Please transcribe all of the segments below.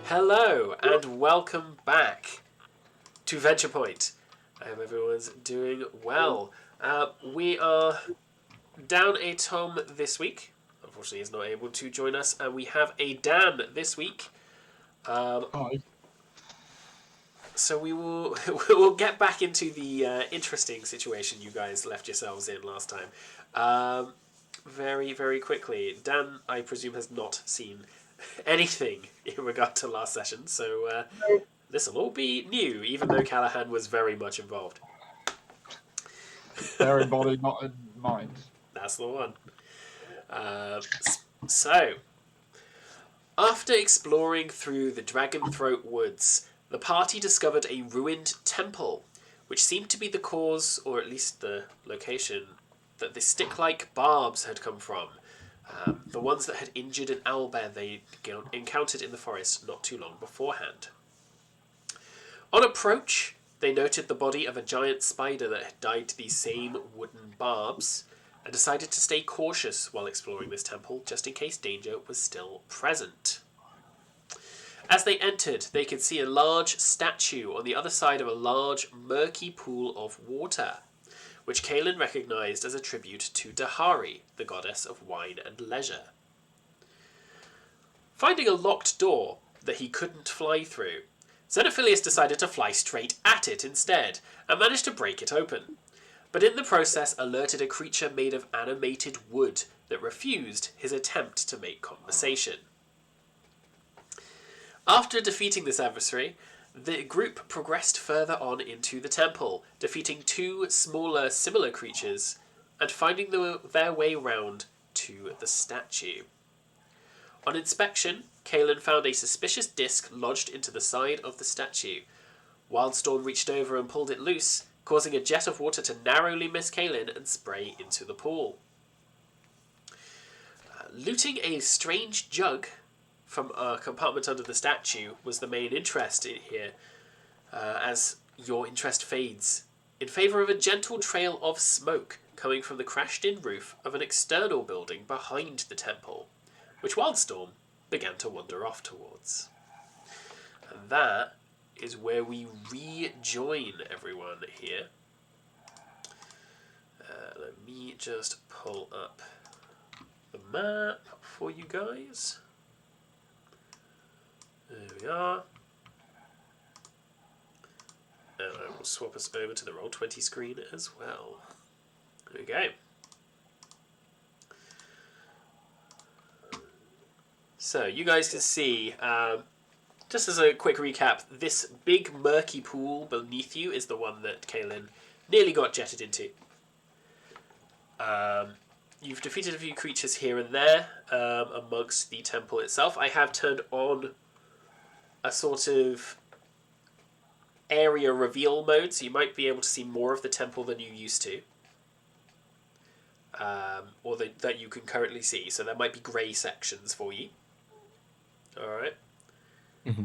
Hello and welcome back to VenturePoint. I hope everyone's doing well. We are down a Tom this week. Unfortunately, he's not able to join us, and we have a Dan this week. Hi. So we'll get back into the interesting situation you guys left yourselves in last time. Very, very quickly. Dan, I presume, has not seen anything in regard to last session, so this will all be new, even though Callahan was very much involved. There in body, not in mind. That's the one. So, after exploring through the Dragon Throat Woods, the party discovered a ruined temple, which seemed to be the cause, or at least the location, that the stick-like barbs had come from. The ones that had injured an owlbear they encountered in the forest not too long beforehand. On approach, they noted the body of a giant spider that had died to these same wooden barbs, and decided to stay cautious while exploring this temple, just in case danger was still present. As they entered, they could see a large statue on the other side of a large, murky pool of water, which Kaelin recognised as a tribute to Dahari, the goddess of wine and leisure. Finding a locked door that he couldn't fly through, Xenophilius decided to fly straight at it instead, and managed to break it open, but in the process alerted a creature made of animated wood that refused his attempt to make conversation. After defeating this adversary, the group progressed further on into the temple, defeating two smaller similar creatures and finding their way round to the statue. On inspection, Kaelin found a suspicious disc lodged into the side of the statue. Wildstorm reached over and pulled it loose, causing a jet of water to narrowly miss Kaelin and spray into the pool. Looting a strange jug from a compartment under the statue was the main interest here, as your interest fades, in favour of a gentle trail of smoke coming from the crashed-in roof of an external building behind the temple, which Wildstorm began to wander off towards. And that is where we rejoin everyone here. Let me just pull up the map for you guys. There we are. And I will swap us over to the Roll20 screen as well. There we go. So, you guys can see, just as a quick recap, this big murky pool beneath you is the one that Kaelin nearly got jetted into. You've defeated a few creatures here and there amongst the temple itself. I have turned on a sort of area reveal mode, so you might be able to see more of the temple than you used to. Or that you can currently see. So there might be grey sections for you. Alright. Mm-hmm.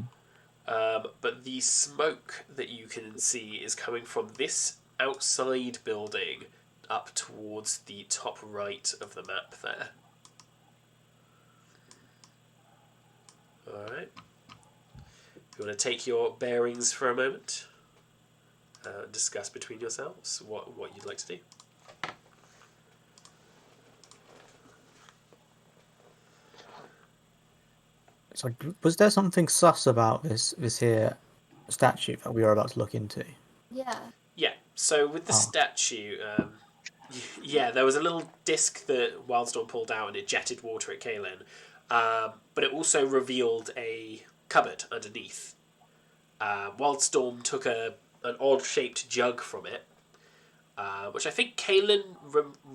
But the smoke that you can see is coming from this outside building up towards the top right of the map there. Alright. You want to take your bearings for a moment, discuss between yourselves what you'd like to do. So, was there something sus about this here statue that we were about to look into? Yeah. Yeah, so with the statue, there was a little disc that Wildstorm pulled out and it jetted water at Kaelin, but it also revealed a cupboard underneath. Wildstorm took an odd-shaped jug from it, which I think Kaelin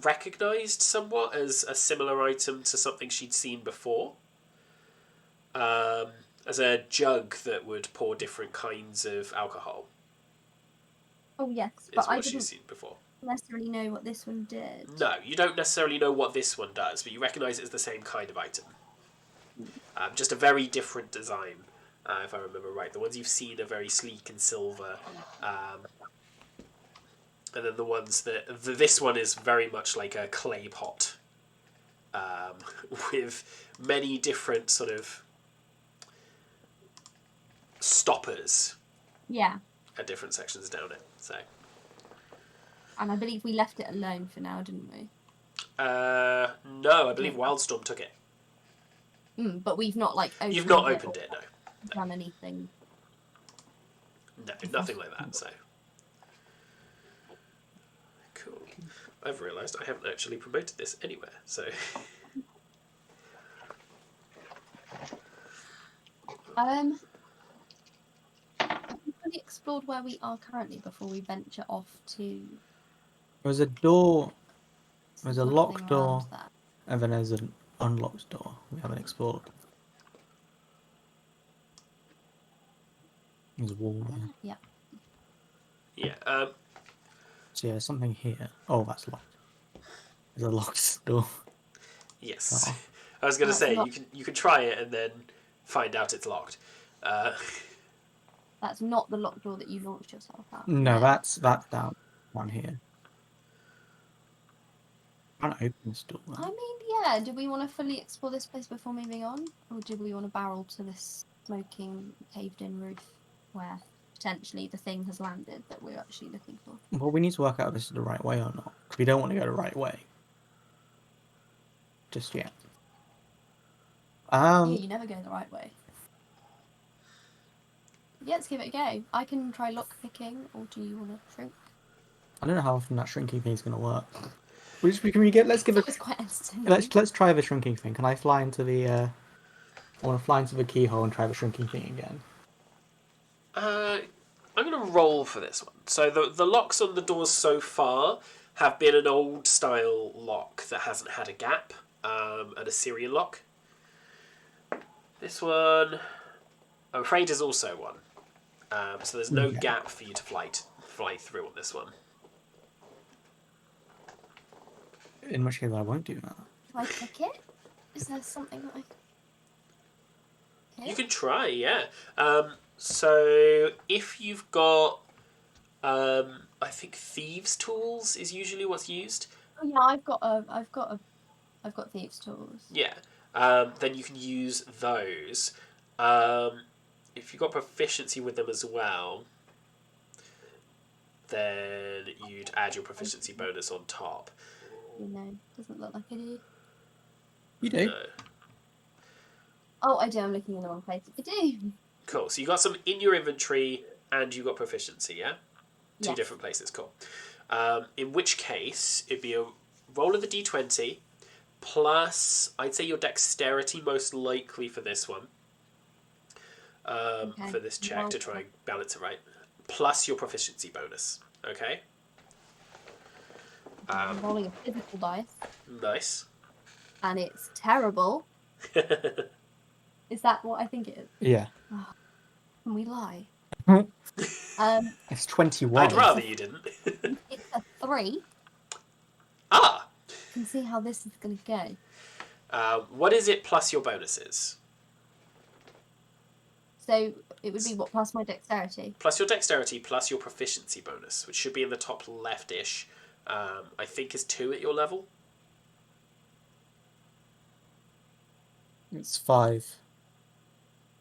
recognised somewhat as a similar item to something she'd seen before. As a jug that would pour different kinds of alcohol. Oh yes, but I she's seen before. Necessarily know what this one did. No, you don't necessarily know what this one does, but you recognise it as the same kind of item. Just a very different design, if I remember right. The ones you've seen are very sleek and silver, and then the ones this one is very much like a clay pot, with many different sort of stoppers Yeah. at different sections down it. So, And I believe we left it alone for now, didn't we? no, I believe Wildstorm took it. But we've not opened You've not it opened or it, no. done anything. No, nothing like that. So, cool. I've realised I haven't actually promoted this anywhere. So, Have we fully explored where we are currently before we venture off to? There's a door. There's a nothing locked around door, that. and then there's an unlocked door we haven't explored. There's a wall there. Yeah. yeah. So yeah, there's something here. Oh, that's locked. There's a locked door. Yes. Oh. I was going to That's say not- you can try it and then find out it's locked. That's not the locked door that you launched yourself out. No, that's down here. I can't open this door. I mean, yeah. Do we want to fully explore this place before moving on, or do we want to barrel to this smoking, caved-in roof where potentially the thing has landed that we're actually looking for? Well, we need to work out if this is the right way or not. 'Cause we don't want to go the right way. Just yet. Yeah, you never go the right way. Yeah, let's give it a go. I can try lock picking, or do you want to shrink? I don't know how often that shrinking thing is going to work. Let's give It it. was quite entertaining. Let's try the shrinking thing. Can I fly into the? I want to fly into the keyhole and try the shrinking thing again. I'm going to roll for this one. So the locks on the doors so far have been an old style lock that hasn't had a gap, an Assyrian lock. This one, I'm afraid, is also one. So there's no Okay. gap for you to fly through on this one. In which case, I won't do that. Do I pick it? Is there something that I... You can try, yeah. So if you've got, I think thieves' tools is usually what's used. Oh yeah, I've got thieves' tools. Yeah. Then you can use those. If you've got proficiency with them as well, then you'd add your proficiency bonus on top. You know, doesn't look like I do. You do. No. Oh, I do. I'm looking in the wrong place. I do. Cool. So you got some in your inventory and you got proficiency, yeah? Two Yes. different places. Cool. In which case, it'd be a roll of the d20 plus, I'd say, your dexterity most likely for this one. Okay. For this check to try and balance it right. Plus your proficiency bonus. Okay? I'm rolling a physical dice, Nice. and it's terrible. Is that what I think it is? Yeah. Can we lie? It's 21. I'd rather you didn't. It's a 3. Ah! You can see how this is going to go. What is it plus your bonuses? So it would be what, plus my dexterity? Plus your dexterity plus your proficiency bonus, which should be in the top left-ish. I think is 2 at your level. It's 5.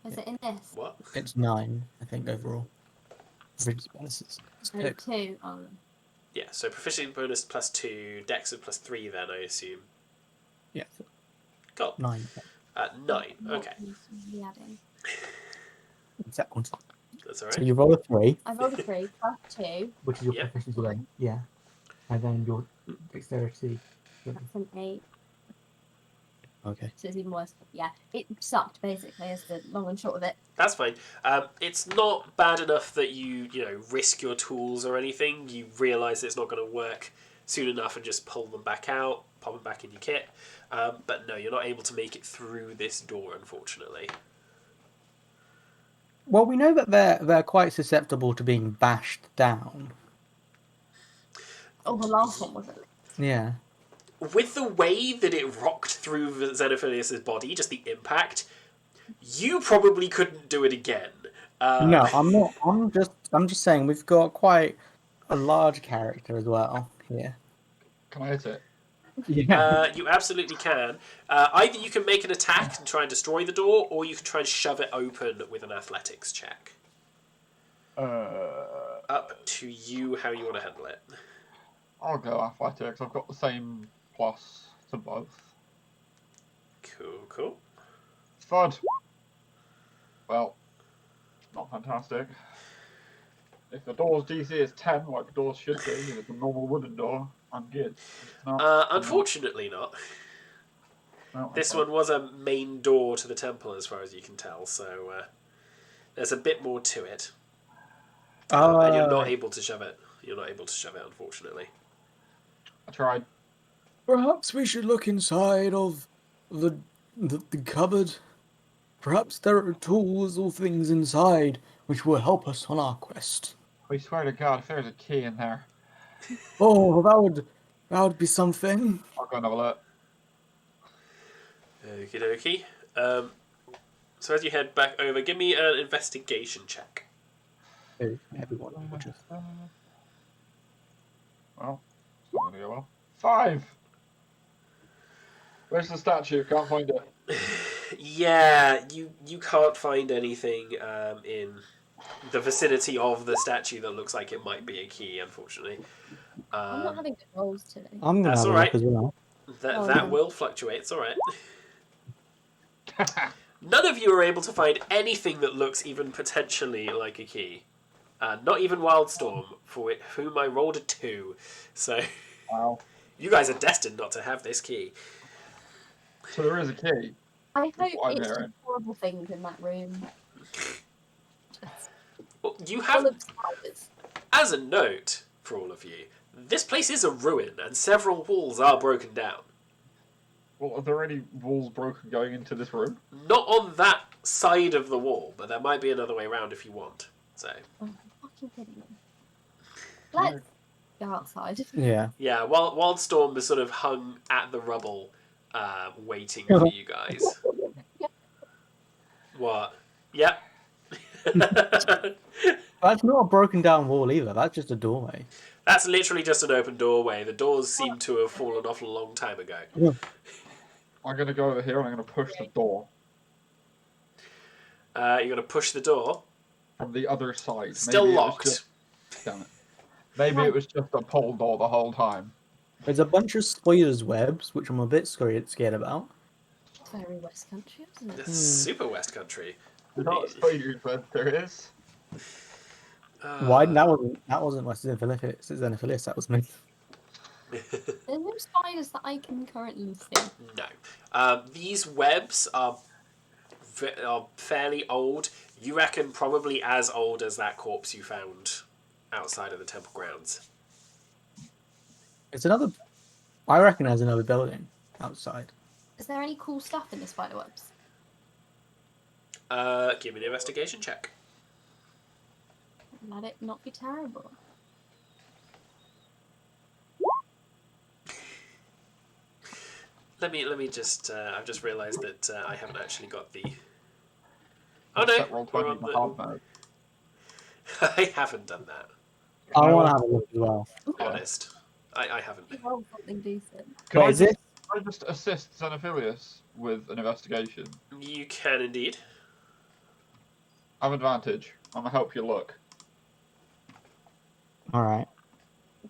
Is it in this? What? It's 9, I think, overall. Proficiency bonuses. It's Oh, 2. Oh, Yeah, so proficiency bonus plus 2, dex of plus 3 then, I assume. Yeah, Cool. 9. 9, okay. the adding. Exact one. That's So alright. you roll a 3, I rolled a 3 plus 2. which is your Yeah. proficiency then. Yeah. And then your dexterity. That's an 8. Okay. So it's even worse. Yeah, it sucked basically, is the long and short of it. That's fine. It's not bad enough that you risk your tools or anything. You realise it's not going to work soon enough and just pull them back out, pop them back in your kit. But no, you're not able to make it through this door, unfortunately. Well, we know that they're quite susceptible to being bashed down. Oh, the last one was it? Yeah. With the way that it rocked through Xenophilius' body, just the impact, you probably couldn't do it again. No, I'm not. I'm just saying we've got quite a large character as well here. Can I hit it? Yeah. You absolutely can. Either you can make an attack and try and destroy the door, or you can try and shove it open with an athletics check. Up to you how you want to handle it. I'll go athletics. I've got the same plus to both. Cool. Thud. Well, not fantastic. If the door's DC is 10, like doors should be, and it's a normal wooden door, I'm good. Unfortunately not. No, This one was a main door to the temple, as far as you can tell, so there's a bit more to it. And you're not able to shove it. You're not able to shove it, unfortunately. I tried. Perhaps we should look inside of the cupboard. Perhaps there are tools or things inside which will help us on our quest. We swear to God, if there's a key in there, Oh, that would be something. I'll go and have a look. Okie dokie. So as you head back over, give me an investigation check. Everyone will just... Well, it's not going to go well. 5! Where's the statue? Can't find it. Yeah, you can't find anything in the vicinity of the statue that looks like it might be a key, unfortunately. I'm not having good rolls today. I'm going to That's have a alright. look as well. That will fluctuate, it's alright. None of you are able to find anything that looks even potentially like a key. Not even Wildstorm, for whom I rolled a 2. So Wow. you guys are destined not to have this key. So there is a key. I hope I'm it's hearing. horrible things in that room. Just Well, you full have, of spiders. as a note for all of you, this place is a ruin and several walls are broken down. Well, are there any walls broken going into this room? Not on that side of the wall, but there might be another way around if you want. So Oh, fucking kidding me. Let's go outside. Yeah. yeah, Wildstorm is sort of hung at the rubble, waiting for you guys. What? Yep. That's not a broken down wall either. That's just a doorway. That's literally just an open doorway. The doors seem to have fallen off a long time ago. I'm going to go over here and I'm going to push the door You're going to push the door. from the other side. Still Maybe it was locked. just- Damn it. Maybe it was just a pole door the whole time. There's a bunch of spiders' webs, which I'm a bit scared about. It's very West Country, isn't it? It's super West Country. Not spiders, but there is. Why? That wasn't West Xenophilus, that was me. There's no spiders that I can currently see. No. These webs are fairly old. You reckon probably as old as that corpse you found outside of the temple grounds. I reckon there's another building outside. Is there any cool stuff in the spider webs? Give me an investigation check. Let it not be terrible. Let me just. I've just realised that I haven't actually got the. Set Oh roll no, 20 we're in the on hard mode. I haven't done that. I want to have a look as well. Honest, I haven't. Roll something decent. Can I Wait, is it? just assist Xenophilius with an investigation? You can indeed. I have advantage. I'm going to help you look. Alright.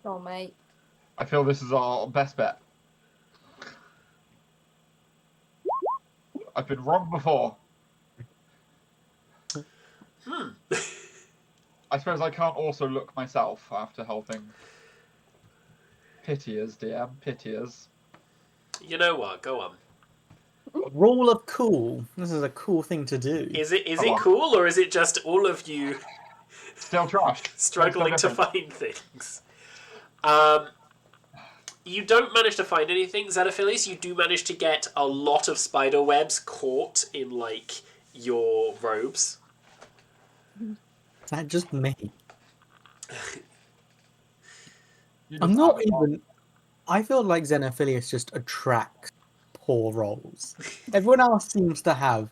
Go on, mate. I feel this is our best bet. I've been wrong before. I suppose I can't also look myself after helping. Pitiers, DM, pitiers. You know what? Go on. Rule of cool. This is a cool thing to do. Is it Come on. cool, or is it just all of you Still trash. struggling Makes to no difference. find things? You don't manage to find anything, Xenophilius. You do manage to get a lot of spider webs caught in, like, your robes. Is that just me? You I'm just not add it on. even... I feel like Xenophilius just attracts poor rolls. Everyone else seems to have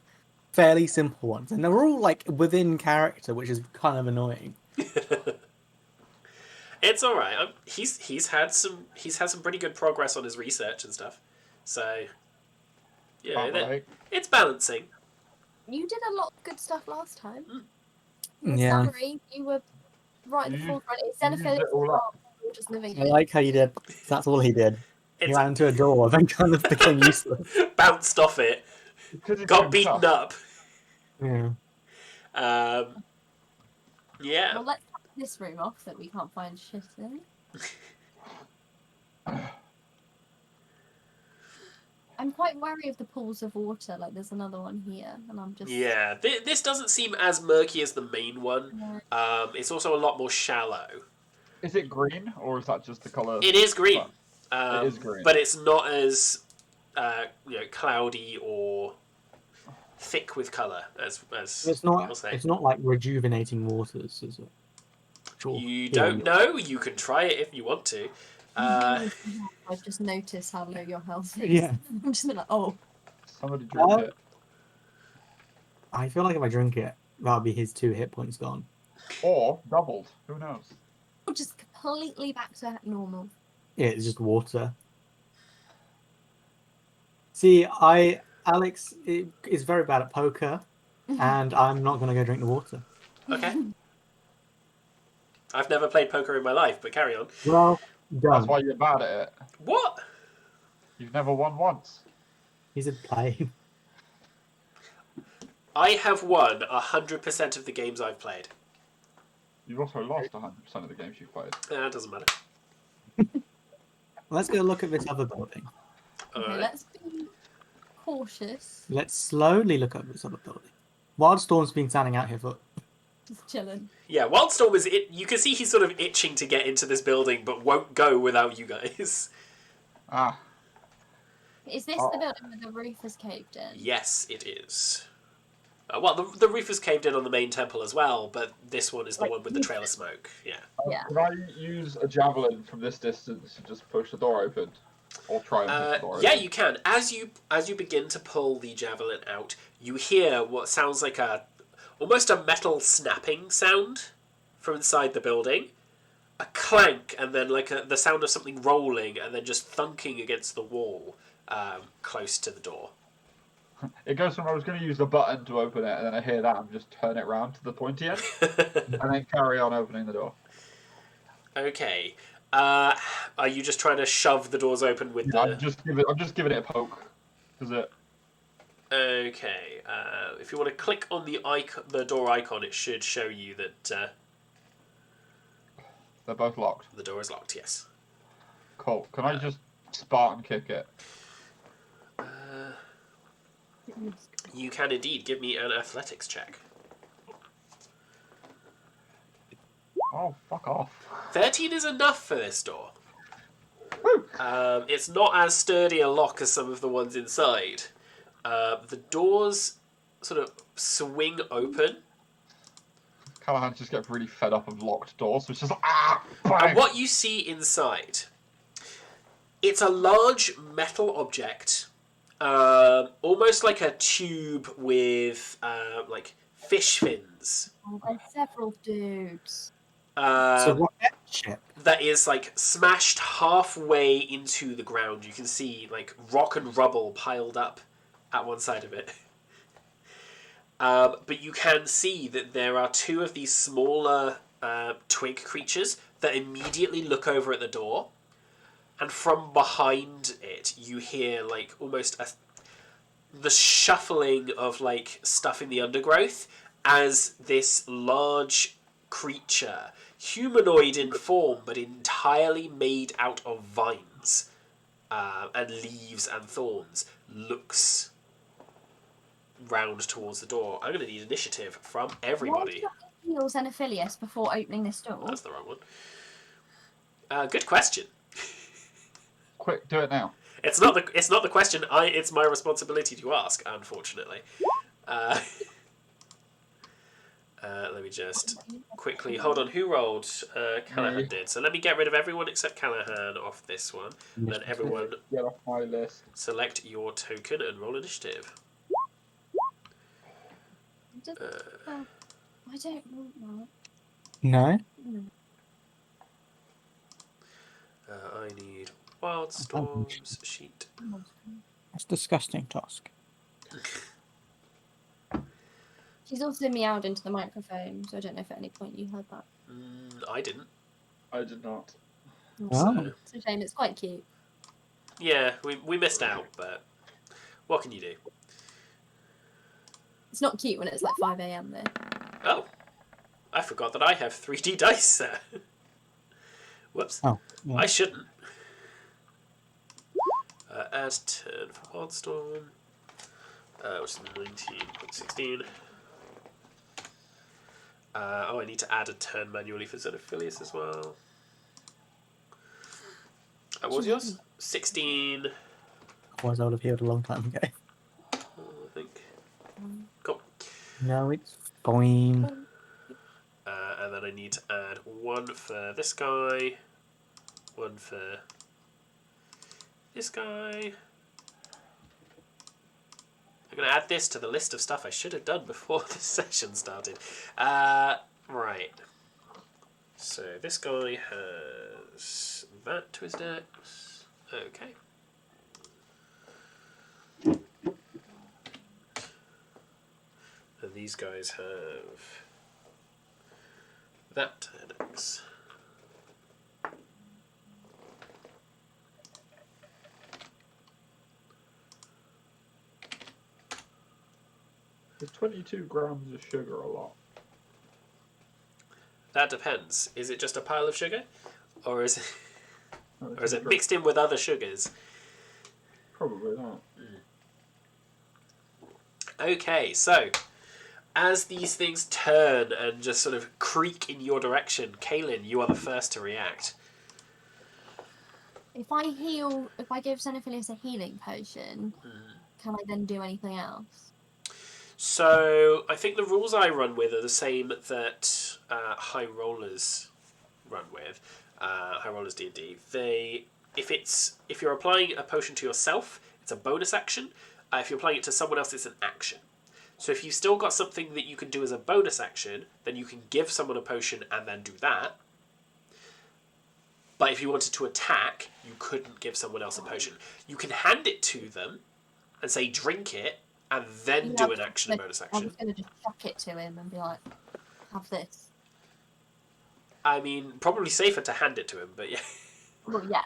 fairly simple ones, and they're all, like, within character, which is kind of annoying. It's all right. He's had some pretty good progress on his research and stuff. So Can't relate. it's balancing. You did a lot of good stuff last time. Mm. In Yeah. summary, you were right at the You forefront. It's you used Xenophilius it all up. just living I here. like how you did. That's all he did. He It's ran into a door, then kind of became useless. bounced off it, Because he's got beaten concussed. up. Yeah. Yeah. Well, let's cut this room off that we can't find shit in. I'm quite wary of the pools of water. Like, there's another one here, and I'm just... Yeah, this doesn't seem as murky as the main one. Yeah. It's also a lot more shallow. Is it green, or is that just the colour? It is green. It is green. But it's not as cloudy or thick with colour as It's not. I'll say. It's not like rejuvenating waters, is it? Sure. You Yeah, don't know. You can try it if you want to. I've just noticed how low your health is. Yeah. I'm just like, oh. Somebody drink it. I feel like if I drink it, that'll be his 2 hit points gone. Or doubled. Who knows? Just completely back to normal. Yeah, it's just water. See, Alex is very bad at poker, and I'm not going to go drink the water. Okay. I've never played poker in my life, but carry on. Well, That's done. why you're bad at it. What? You've never won once. He said play. I have won 100% of the games I've played. You've also lost 100% of the games you've played. It doesn't matter. Let's go look at this other building. Okay, Alright. let's be cautious. Let's slowly look at this other building. Wildstorm's been standing out here for... Just chilling. Yeah, Wildstorm is it. You can see he's sort of itching to get into this building, but won't go without you guys. Ah, Is this the building where the roof is caved in? Yes, it is. Well, the roof is caved in on the main temple as well, but this one is the one with the trail of smoke. Yeah. Yeah. Can I use a javelin from this distance to just push the door open? Or try and push the door Yeah, open? you can. As you begin to pull the javelin out, you hear what sounds like almost a metal snapping sound from inside the building. A clank, and then like the sound of something rolling, and then just thunking against the wall close to the door. It goes from I was going to use the button to open it, and then I hear that and just turn it round to the pointy end, and then carry on opening the door. Okay. Are you just trying to shove the doors open with Yeah, the... I'm just giving it a poke. Does it? Okay. If you want to click on the door icon, it should show you that They're both locked. the door is locked, yes. Cool. Can I just Spartan kick it? You can indeed. Give me an athletics check. Oh, fuck off. 13 is enough for this door. It's not as sturdy a lock as some of the ones inside. The doors sort of swing open. Callahan just gets really fed up of locked doors, so it's just like, ah! Bang! And what you see inside, it's a large metal object, almost like a tube with like fish fins. Oh, there's several dudes. It's a rocket ship. That is like smashed halfway into the ground. You can see like rock and rubble piled up at one side of it. But you can see that there are 2 of these smaller twig creatures that immediately look over at the door, and from behind it you hear like almost the shuffling of like stuff in the undergrowth as this large creature, humanoid in form but entirely made out of vines and leaves and thorns, looks round towards the door. I'm going to need initiative from everybody. Why heal Xenophilius before opening this door? That's the wrong one. Good question. Quick, do it now. It's not the question. It's my responsibility to ask. Unfortunately. Let me just quickly hold on. Who rolled? Callahan Me. did. So let me get rid of everyone except Callahan off this one. Then everyone Get off my list. select your token and roll initiative. I don't want that. No? No. I need Wildstorm's sheet. That's a disgusting task. She's also meowed into the microphone, so I don't know if at any point you heard that. I didn't. I did not. Oh. It's a shame. It's quite cute. Yeah, we missed out, but what can you do? It's not cute when it's like 5 a.m. though. Oh, I forgot that I have 3D dice there. Whoops. Oh. Yeah. I shouldn't. Add 10 for Wildstorm, which is 19.16. I need to add a turn manually for Xenophilius as well. What was yours? 16. Otherwise, I would have healed a long time ago. I think. Cool. No, it's fine. And then I need to add 1 for this guy, 1 for this guy. I'm going to add this to the list of stuff I should have done before the session started. Right. So this guy has that to his dex. Okay. And these guys have that to their dex. Is 22 grams of sugar a lot? That depends. Is it just a pile of sugar? Or is it, No, or is it mixed in with other sugars? Probably not. Okay, so as these things turn and just sort of creak in your direction, Kaylin, you are the first to react. If I give Xenophilius a healing potion, can I then do anything else? So I think the rules I run with are the same that High Rollers run with. High Rollers D&D. If you're applying a potion to yourself, it's a bonus action. If you're applying it to someone else, it's an action. So if you've still got something that you can do as a bonus action, then you can give someone a potion and then do that. But if you wanted to attack, you couldn't give someone else a potion. You can hand it to them and say, drink it, and then do an action, a bonus I action. was going to just chuck it to him and be like, have this. I mean, probably safer to hand it to him, but yeah. Well, yeah.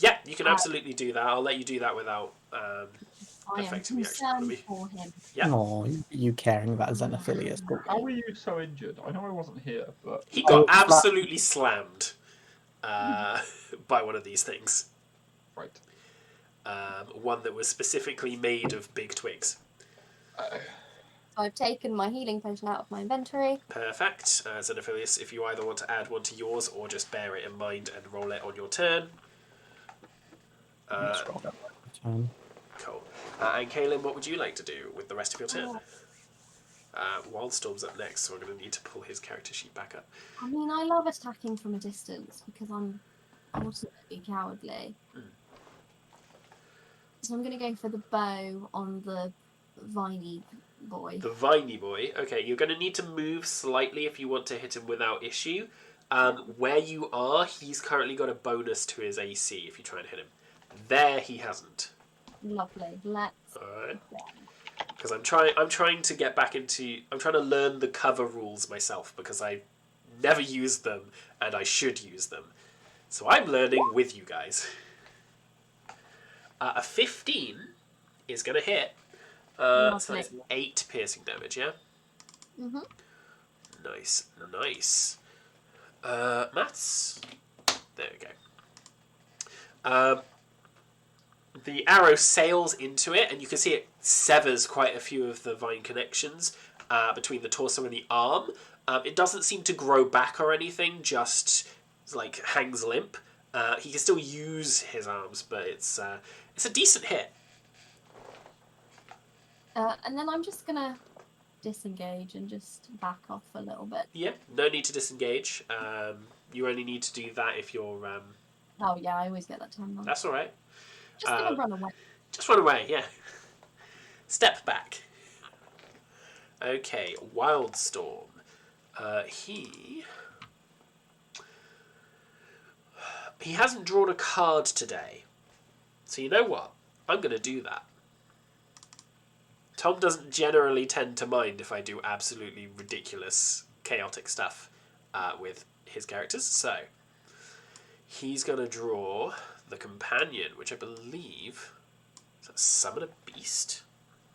Yeah, you can absolutely do that. I'll let you do that without I am affecting the action concerned economy. for him. Yeah. Oh, you caring about Xenophilius. How were you so injured? I know I wasn't here, but He got absolutely slammed by one of these things. right. One that was specifically made of big twigs. So I've taken my healing potion out of my inventory. Perfect. Xenophilius, if you either want to add one to yours or just bear it in mind and roll it on your turn. Cool. And Kaylin, what would you like to do with the rest of your turn? Wildstorm's up next, so I'm going to need to pull his character sheet back up. I mean, I love attacking from a distance because I'm ultimately cowardly. So I'm going to go for the bow on the viney boy. The viney boy. Okay, you're going to need to move slightly if you want to hit him without issue. Where you are, he's currently got a bonus to his AC if you try and hit him. There, he hasn't. Lovely. Let's. Alright. Because I'm trying to get back into... I'm trying to learn the cover rules myself because I never used them and I should use them. So I'm learning with you guys. A 15 is going to hit. So that's 8 piercing damage, yeah? Mm-hmm. Nice. Maths. There we go. The arrow sails into it, and you can see it severs quite a few of the vine connections between the torso and the arm. It doesn't seem to grow back or anything, just like hangs limp. He can still use his arms, but it's a decent hit. And then I'm just going to disengage and just back off a little bit. Yeah, no need to disengage. You only need to do that if you're... Oh, yeah, I always get that time wrong. That's all right. Just going to run away. Just run away, yeah. Step back. Okay, Wildstorm. He... He hasn't drawn a card today. So you know what? I'm going to do that. Tom doesn't generally tend to mind if I do absolutely ridiculous, chaotic stuff with his characters. So he's going to draw the companion, which I believe is that summon a beast.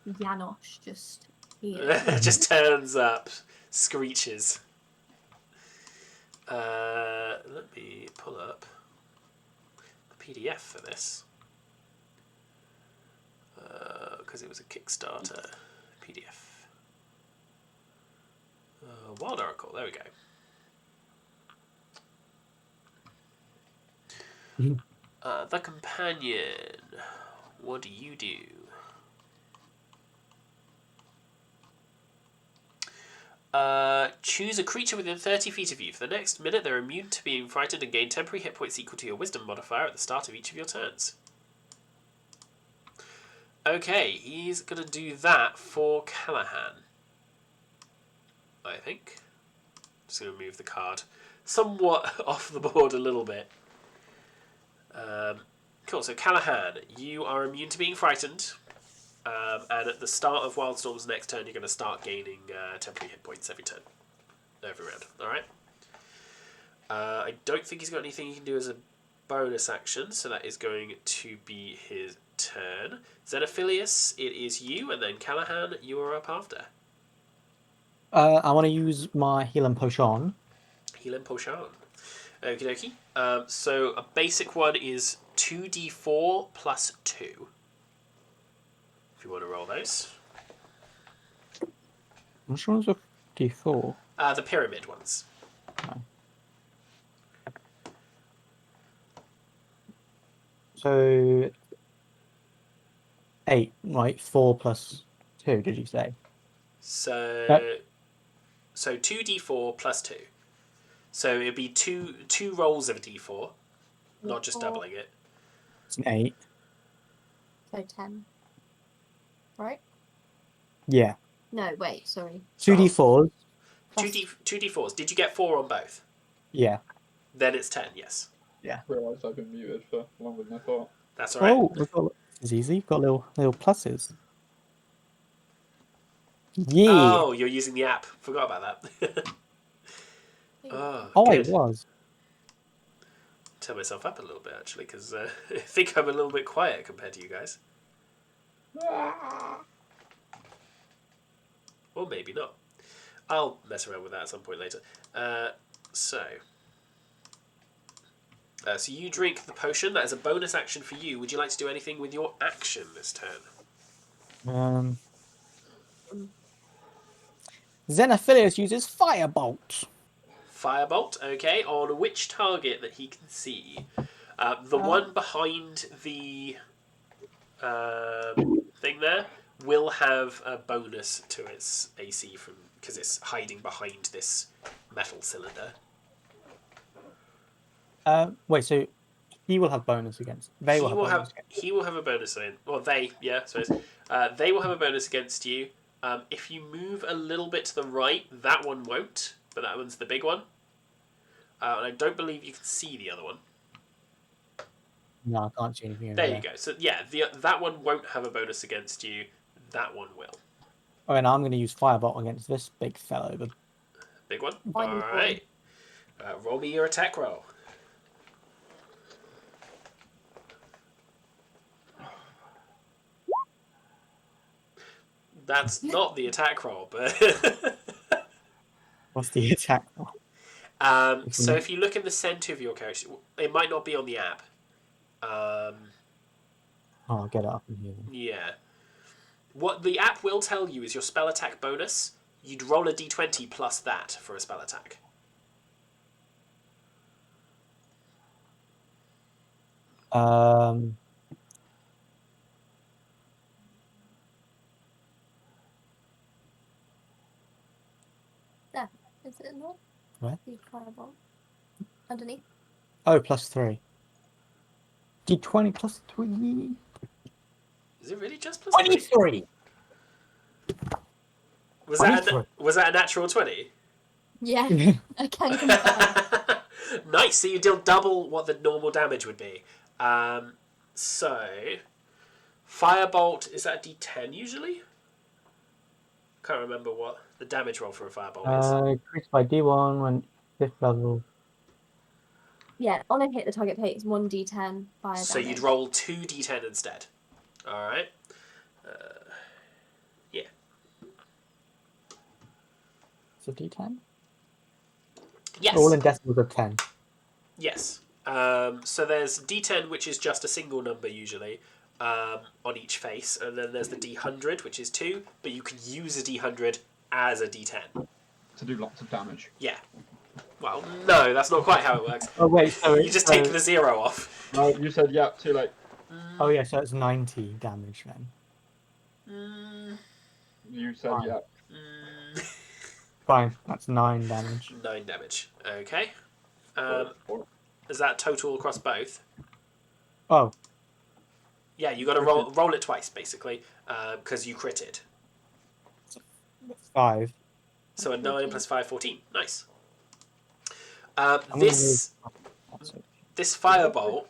Janosch just here. Just turns up, screeches. Let me pull up the PDF for this. Because it was a Kickstarter PDF. Wild Oracle, there we go. The companion. What do you do? Choose a creature within 30 feet of you. For the next minute, they're immune to being frightened and gain temporary hit points equal to your wisdom modifier at the start of each of your turns. Okay, he's going to do that for Callahan. I think. Just going to move the card somewhat off the board a little bit. Cool, so Callahan, you are immune to being frightened. And at the start of Wildstorm's next turn, you're going to start gaining temporary hit points every turn. Every round, alright? I don't think he's got anything he can do as a bonus action, so that is going to be his turn. Xenophilius, it is you, and then Callahan, you are up after. I want to use my healing potion. Healing potion. Okie dokie. So a basic one is 2d4 plus 2. If you want to roll those. Which one's a d4? The pyramid ones. Oh. So 8, right? 4 plus 2, did you say? So 2d4 plus 2. So it'd be two rolls of a d4, not just doubling it. It's an 8. So 10. Right? Yeah. No, wait, sorry. 2d4s. 2d4s. Did you get 4 on both? Yeah. Then it's 10, yes. Realised I've been muted for longer than I thought. That's alright. Oh, this is easy. You've got little pluses. Yeah. Oh, you're using the app. Forgot about that. Oh, good. it was. Turn myself up a little bit, actually, because I think I'm a little bit quiet compared to you guys. Or maybe not. I'll mess around with that at some point later. So you drink the potion. That is a bonus action for you. Would you like to do anything with your action this turn? Xenophilius uses Firebolt. Firebolt, okay. On which target that he can see? The one behind the thing there will have a bonus to its AC from because it's hiding behind this metal cylinder. Wait, so he will have bonus against. They will have bonus against. He will have a bonus in. Well, they, yeah, so they will have a bonus against you. If you move a little bit to the right, that one won't, but that one's the big one. And I don't believe you can see the other one. No, I can't see anything. There you go. So yeah, that one won't have a bonus against you. That one will. Okay, now I'm going to use Firebolt against this big fellow. The big one. All right. Roll me your attack roll. That's not the attack roll, but what's the attack roll? So if you look in the center of your character, it might not be on the app. I'll get it up in here. Yeah. What the app will tell you is your spell attack bonus. You'd roll a d20 plus that for a spell attack. There, is it not? Where? The Firebolt. Underneath. Oh, +3. D20 +3. Is it really just plus 23. Was that a natural 20? Yeah, I can confirm. Nice. So you deal double what the normal damage would be. So firebolt, is that a D10 usually? Can't remember what the damage roll for a firebolt is. Increased by D1 when 5th level. Yeah, on a hit, the target takes 1d10 fire So damage. you'd roll 2d10 instead. All right. Yeah. It's a D10? Yes. All in decimals of 10. Yes. So there's D10, which is just a single number usually, on each face, and then there's the D100, which is 2, but you can use a D100 as a D10. To do lots of damage. Yeah. Well, no, that's not quite how it works. Oh, wait, sorry. You just take the 0 off. No, you said, yeah, too late. Oh, yeah, so it's 90 damage then. You said, Fine. yeah. Fine, that's 9 damage. 9 damage. Okay. Four. Is that total across both? Oh, Yeah, you got to roll it twice, basically, because you critted. 5. So a 9 plus 5, 14. Nice. I'm This That's it. this firebolt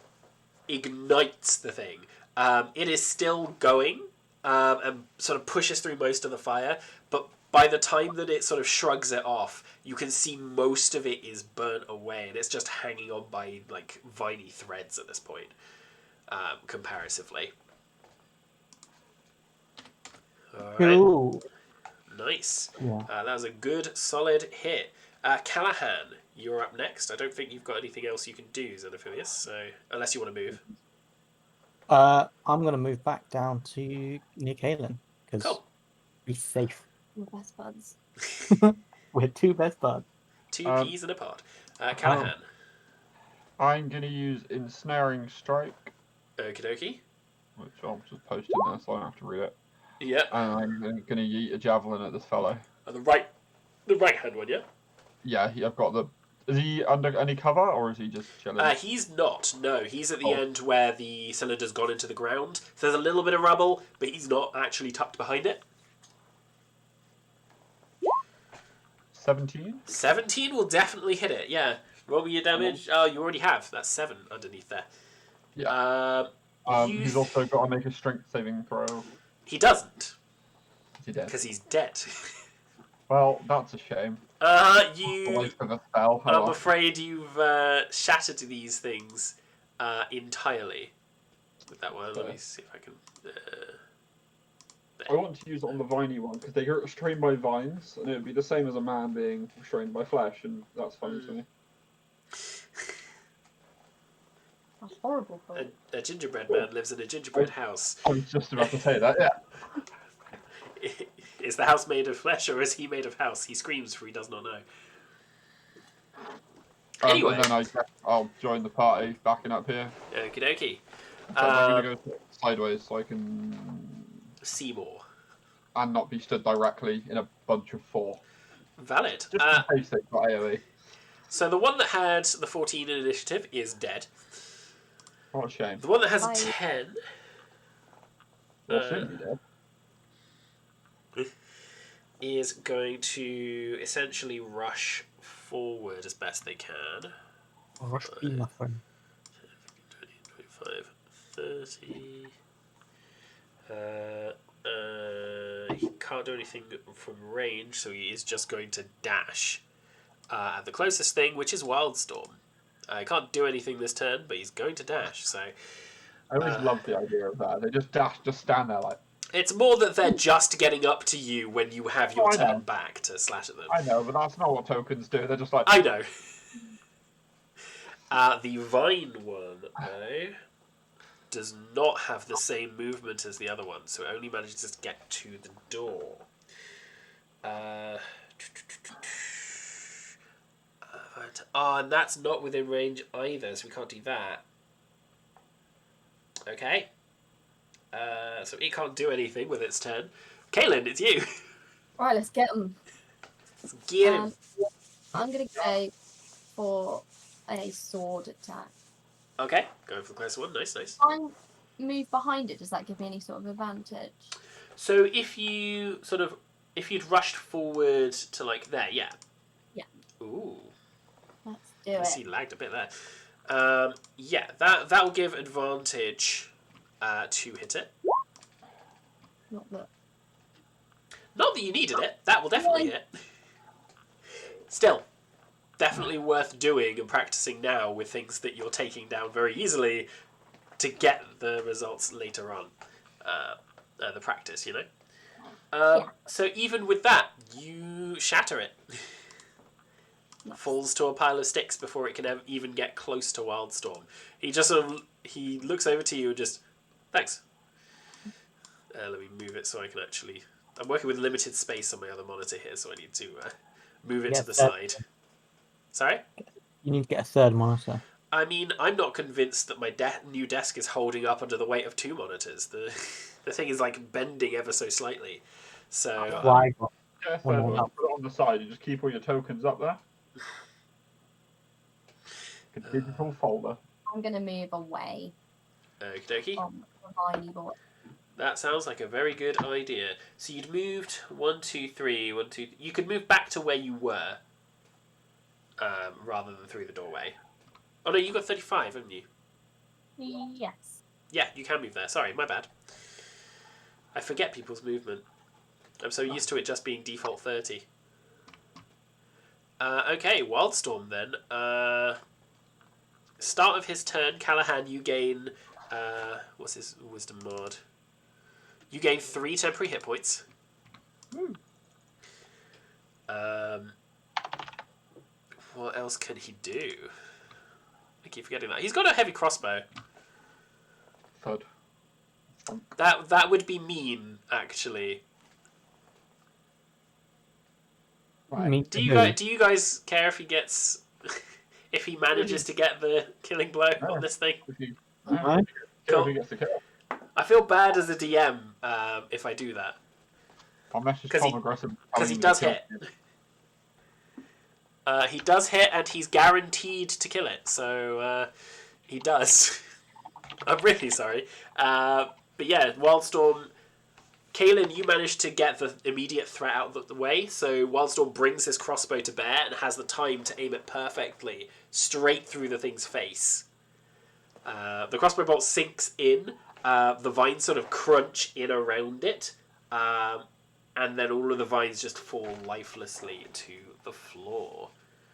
ignites the thing. It is still going and sort of pushes through most of the fire, but by the time that it sort of shrugs it off, you can see most of it is burnt away, and it's just hanging on by like viney threads at this point, comparatively. All right. Cool. Nice. Yeah. That was a good, solid hit. Callahan, you're up next. I don't think you've got anything else you can do, Xenophilius, so unless you want to move. I'm going to move back down to near Kaelin, because Cool. be safe. We're best buds. We're 2 best buds. 2 peas in a pod. Callahan. I'm going to use Ensnaring Strike, Okie dokie. which I'll just post in there so I don't have to read it. Yeah. And I'm going to yeet a javelin at this fellow. The right hand one, yeah? Yeah, I've got the... Is he under any cover, or is he just chilling? He's not. No, he's at the Oh. end where the cylinder's gone into the ground. So there's a little bit of rubble, but he's not actually tucked behind it. 17? 17 will definitely hit it, yeah. Roll me your damage. Oh, you already have. That's 7 underneath there. Yeah. He's also got to make a strength saving throw. He doesn't, Is he dead? because he's dead. Well, that's a shame. You... Like for the spell. I'm afraid you've shattered these things entirely with that one. Let me see if I can... I want to use it on the viney one, because they get restrained by vines, and it would be the same as a man being restrained by flesh, and that's funny to me. A horrible thought. A gingerbread man lives in a gingerbread house. I was just about to say that, yeah. Is the house made of flesh or is he made of house? He screams for he does not know. Anyway. And then I'll join the party backing up here. Okie dokie. So I'm going to go sideways so I can... Seymour. And not be stood directly in a bunch of 4. Valid. Just in case they've got AoE. So the one that had the 14 in initiative is dead. What a shame. The one that has a I- 10 Well, shouldn't be dead. is going to essentially rush forward as best they can. Rush B, my friend. 20, 25, 30. He can't do anything from range, so he is just going to dash at the closest thing, which is Wildstorm. He can't do anything this turn, but he's going to dash. So I always love the idea of that. They just dash, just stand there like... it's more that they're just getting up to you when you have your I know. turn back to slash at them. I know, but that's not what tokens do. They're just like... I know. The Vine one, though, does not have the same movement as the other one, so it only manages to get to the door. And that's not within range either, so we can't do that. Okay. So it can't do anything with its turn. Kaylin, it's you. Alright, let's get them. Let's get him. I'm going to go for a sword attack. Okay, going for the closer one. Nice, nice. If I move behind it, does that give me any sort of advantage? So if you'd rushed forward to like there, yeah. Yeah. Ooh. Let's Do You it. see, lagged a bit there. Yeah, that will give advantage to hit it. Not that. Not that you needed it. That will definitely hit. Still, definitely worth doing and practicing now with things that you're taking down very easily to get the results later on. The practice, you know? So even with that, you shatter it. Falls to a pile of sticks before it can even get close to Wildstorm. He just he looks over to you and just, thanks. Let me move it so I can actually... I'm working with limited space on my other monitor here, so I need to move it to the side. Sorry? You need to get a third monitor. I mean, I'm not convinced that my new desk is holding up under the weight of 2 monitors. The thing is like bending ever so slightly. So Why? Yeah, third one. Put it on the side. You just keep all your tokens up there. A digital folder. I'm gonna move away okie dokie. from the viney boy. That sounds like a very good idea. So you'd moved 1, 2, 3, 1, 2. You could move back to where you were, rather than through the doorway. Oh no, you got 35, haven't you? Yes. Yeah, you can move there. Sorry, my bad. I forget people's movement. I'm so used to it just being default 30. Okay, Wildstorm then. Start of his turn, Callahan, you gain... what's his wisdom mod? You gain 3 temporary hit points. What else can he do? I keep forgetting that. He's got a heavy crossbow. Thud. That would be mean, actually. Right. Do you guys care if he gets... if he manages to get the killing blow on this thing? Right. If he gets the kill. I feel bad as a DM if I do that. I'll message 'Cause Tom he- aggressive. Because he does hit. He does hit, and he's guaranteed to kill it. So he does. I'm really sorry. But yeah, Wildstorm... Kaelin, you managed to get the immediate threat out of the way, so Wildstorm brings his crossbow to bear and has the time to aim it perfectly, straight through the thing's face. The crossbow bolt sinks in, the vines sort of crunch in around it, and then all of the vines just fall lifelessly to the floor.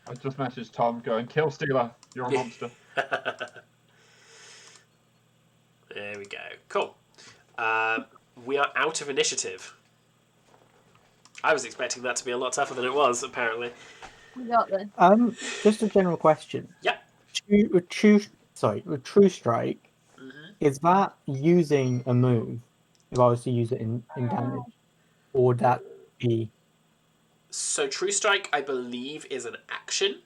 I just messaged Tom going, kill Stealer, you're a monster. There we go. Cool. We are out of initiative. I was expecting that to be a lot tougher than it was, apparently. We got this. Just a general question. Yep. With True Strike, is that using a move? If I was to use it in damage, or would that be? So True Strike, I believe, is an action.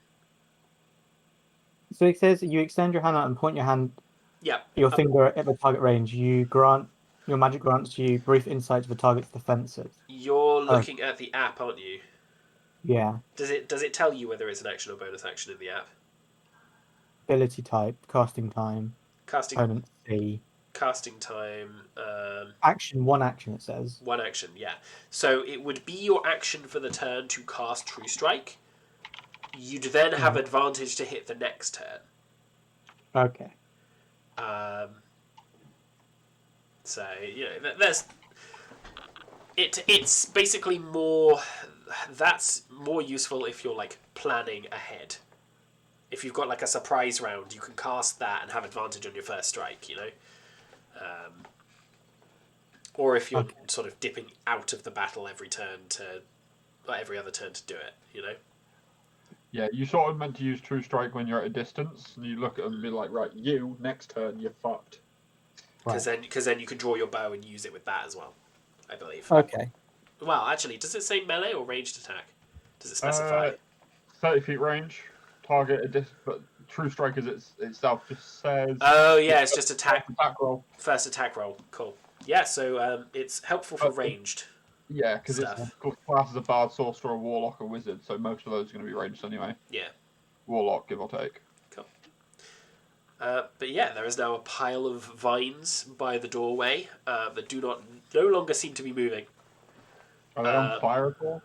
So it says you extend your hand out and point Yeah. your finger at the target range. Your magic grants you brief insight to the target's defenses. You're looking at the app, aren't you? Yeah. Does it tell you whether it's an action or bonus action in the app? Ability type, casting time, Casting opponent C. casting time. Action, one action, it says. One action, yeah. So it would be your action for the turn to cast True Strike. You'd then have advantage to hit the next turn. Okay. So there's it's basically more. That's more useful if you're like planning ahead. If you've got like a surprise round, you can cast that and have advantage on your first strike. Or if you're sort of dipping out of the battle every other turn to do it. Yeah, you sort of meant to use True Strike when you're at a distance, and you look at them and be like, right, next turn, you're fucked. Because then you can draw your bow and use it with that as well, I believe. Okay. Well, actually, does it say melee or ranged attack? Does it specify? 30 feet range, target, but True Strike itself just says... Oh, yeah, it's just attack roll. First attack roll. Cool. Yeah, so it's helpful for ranged. Yeah, because it's class as a bard, sorcerer, warlock, or wizard, so most of those are going to be ranged anyway. Yeah. Warlock, give or take. Cool. But yeah, there is now a pile of vines by the doorway that no longer seem to be moving. Are they on fire at all?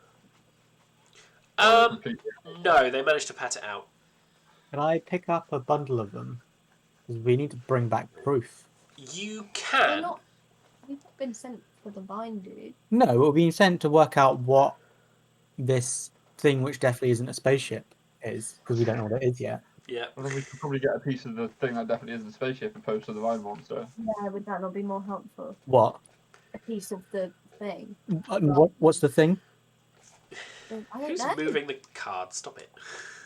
No, they managed to pat it out. Can I pick up a bundle of them? Because we need to bring back proof. You We're can. not. We've not been sent for the vine, dude. No, we're being sent to work out what this thing, which definitely isn't a spaceship, is, because we don't know what it is yet. Yeah. I think we could probably get a piece of the thing that definitely isn't a spaceship opposed to the vine monster. Yeah, would that not be more helpful? What? A piece of the thing. What's the thing? I don't Who's know. moving the card? Stop it.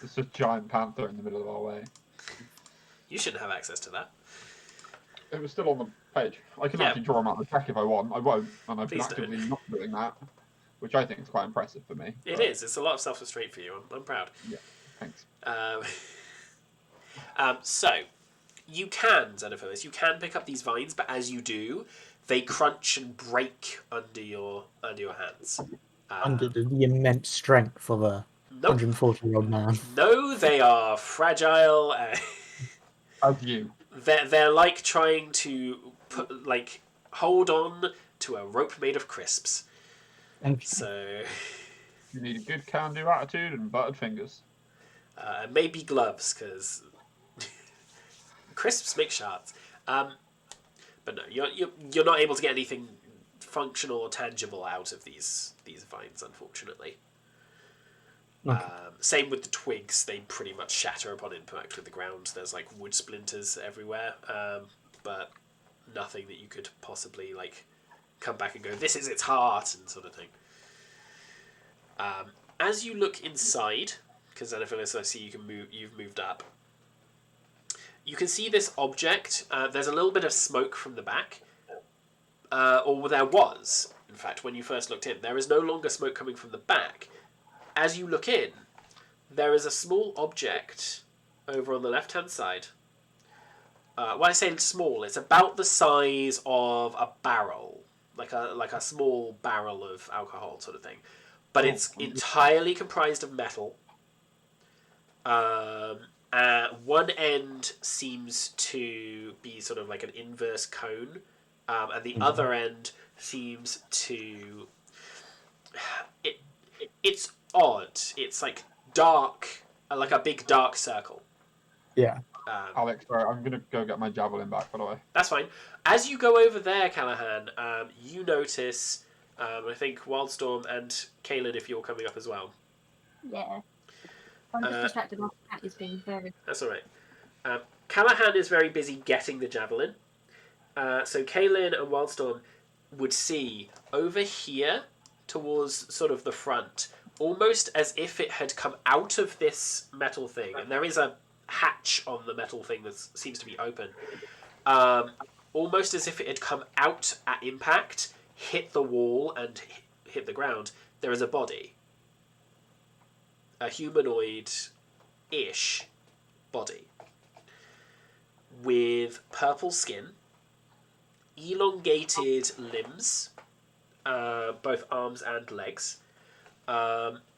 It's a giant panther in the middle of our way. You shouldn't have access to that. It was still on the page. I can Yeah. actually draw him out of the deck if I want. I won't, and I've been Please don't. actively not doing that, which I think is quite impressive for me. It but is. It's a lot of self-restraint for you. I'm proud. Thanks. So, you can, Xenophilus, you can pick up these vines, but as you do, they crunch and break under your hands. Under the immense strength of a Nope. 140-year-old man. No, they are fragile. As you. They're like trying to hold on to a rope made of crisps. And So, You need a good can-do attitude and buttered fingers. maybe gloves, because crisps make shards. But no, you're not able to get anything functional or tangible out of these vines, unfortunately. Okay. Same with the twigs; they pretty much shatter upon impact with the ground. There's like wood splinters everywhere, but nothing that you could possibly come back and go, "This is its heart," and sort of thing. As you look inside, because Xenophilus, I see you've moved up. You can see this object. There's a little bit of smoke from the back, or there was. In fact, when you first looked in, there is no longer smoke coming from the back. As you look in, there is a small object over on the left-hand side. When I say small, it's about the size of a barrel, like a small barrel of alcohol sort of thing. But it's entirely comprised of metal. One end seems to be sort of like an inverse cone, and the other end seems to... It's odd. It's like dark, like a big dark circle. Yeah. Alex, sorry, I'm going to go get my javelin back, by the way. That's fine. As you go over there, Callahan, you notice, I think, Wildstorm and Kaelin, if you're coming up as well. Yeah. I'm just distracted. My cat is being very. That's all right. Callahan is very busy getting the javelin. So Kaelin and Wildstorm would see over here towards sort of the front, almost as if it had come out of this metal thing. And there is a hatch on the metal thing that seems to be open. Almost as if it had come out at impact, hit the wall and hit the ground. There is a body. A humanoid-ish body. With purple skin, elongated limbs, both arms and legs,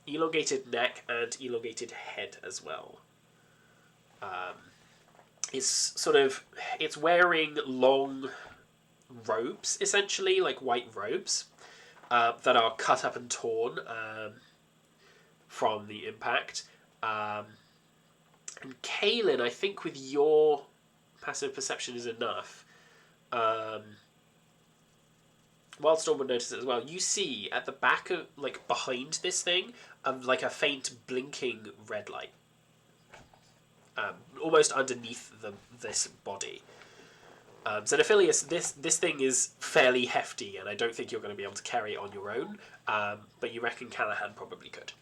elongated neck and elongated head as well. It's wearing long robes, essentially, like white robes, that are cut up and torn from the impact. And Kaelin, I think with your passive perception is enough. Wildstorm would notice it as well. You see at the back of, behind this thing, like a faint blinking red light. Almost underneath this body. Xenophilius, this thing is fairly hefty, and I don't think you're going to be able to carry it on your own. But you reckon Callahan probably could.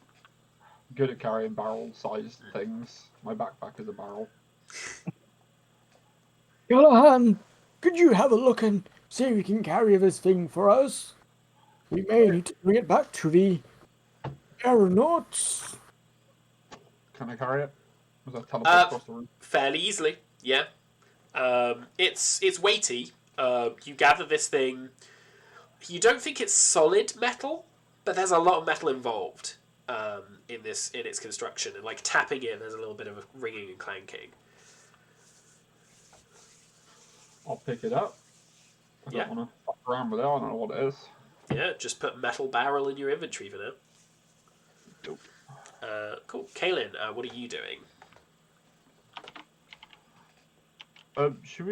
Good at carrying barrel-sized things. My backpack is a barrel. Callahan, could you have a look and see if you can carry this thing for us? We may need to bring it back to the aeronauts. Can I carry it? Was that teleport across the room? Fairly easily, yeah. It's weighty. You gather this thing. You don't think it's solid metal, but there's a lot of metal involved in its construction, and tapping it, there's a little bit of a ringing and clanking. I'll pick it up. I don't want to fuck around with it. I don't know what it is. Yeah, just put metal barrel in your inventory for now. Nope. Cool. Kaelin, what are you doing? Should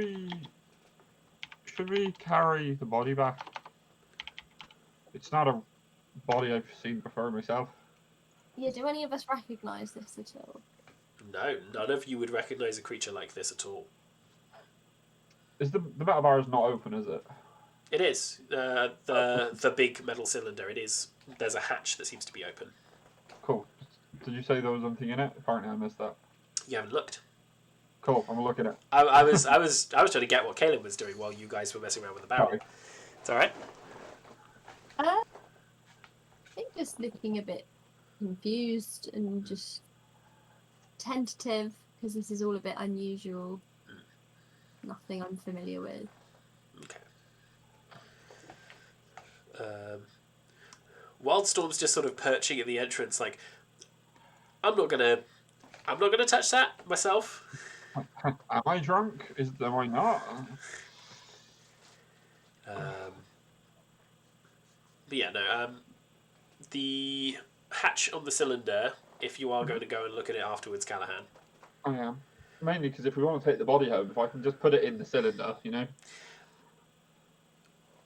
we carry the body back? It's not a body I've seen before myself. Yeah, do any of us recognise this at all? No, none of you would recognise a creature like this at all. Is the metal bar is not open, is it? It is. The big metal cylinder, it is. There's a hatch that seems to be open. Cool. Did you say there was anything in it? Apparently I missed that. You haven't looked. Cool, I'm looking at it. I was trying to get what Caleb was doing while you guys were messing around with the barrel. Sorry. It's alright. I think just looking a bit confused and just tentative because this is all a bit unusual. Nothing I'm familiar with. Okay. Wildstorm's just sort of perching at the entrance, like, I'm not gonna touch that myself. Am I drunk? Am I not? But yeah, no. The hatch on the cylinder. If you are going to go and look at it afterwards, Callahan. I am. Mainly because if we want to take the body home, if I can just put it in the cylinder, you know.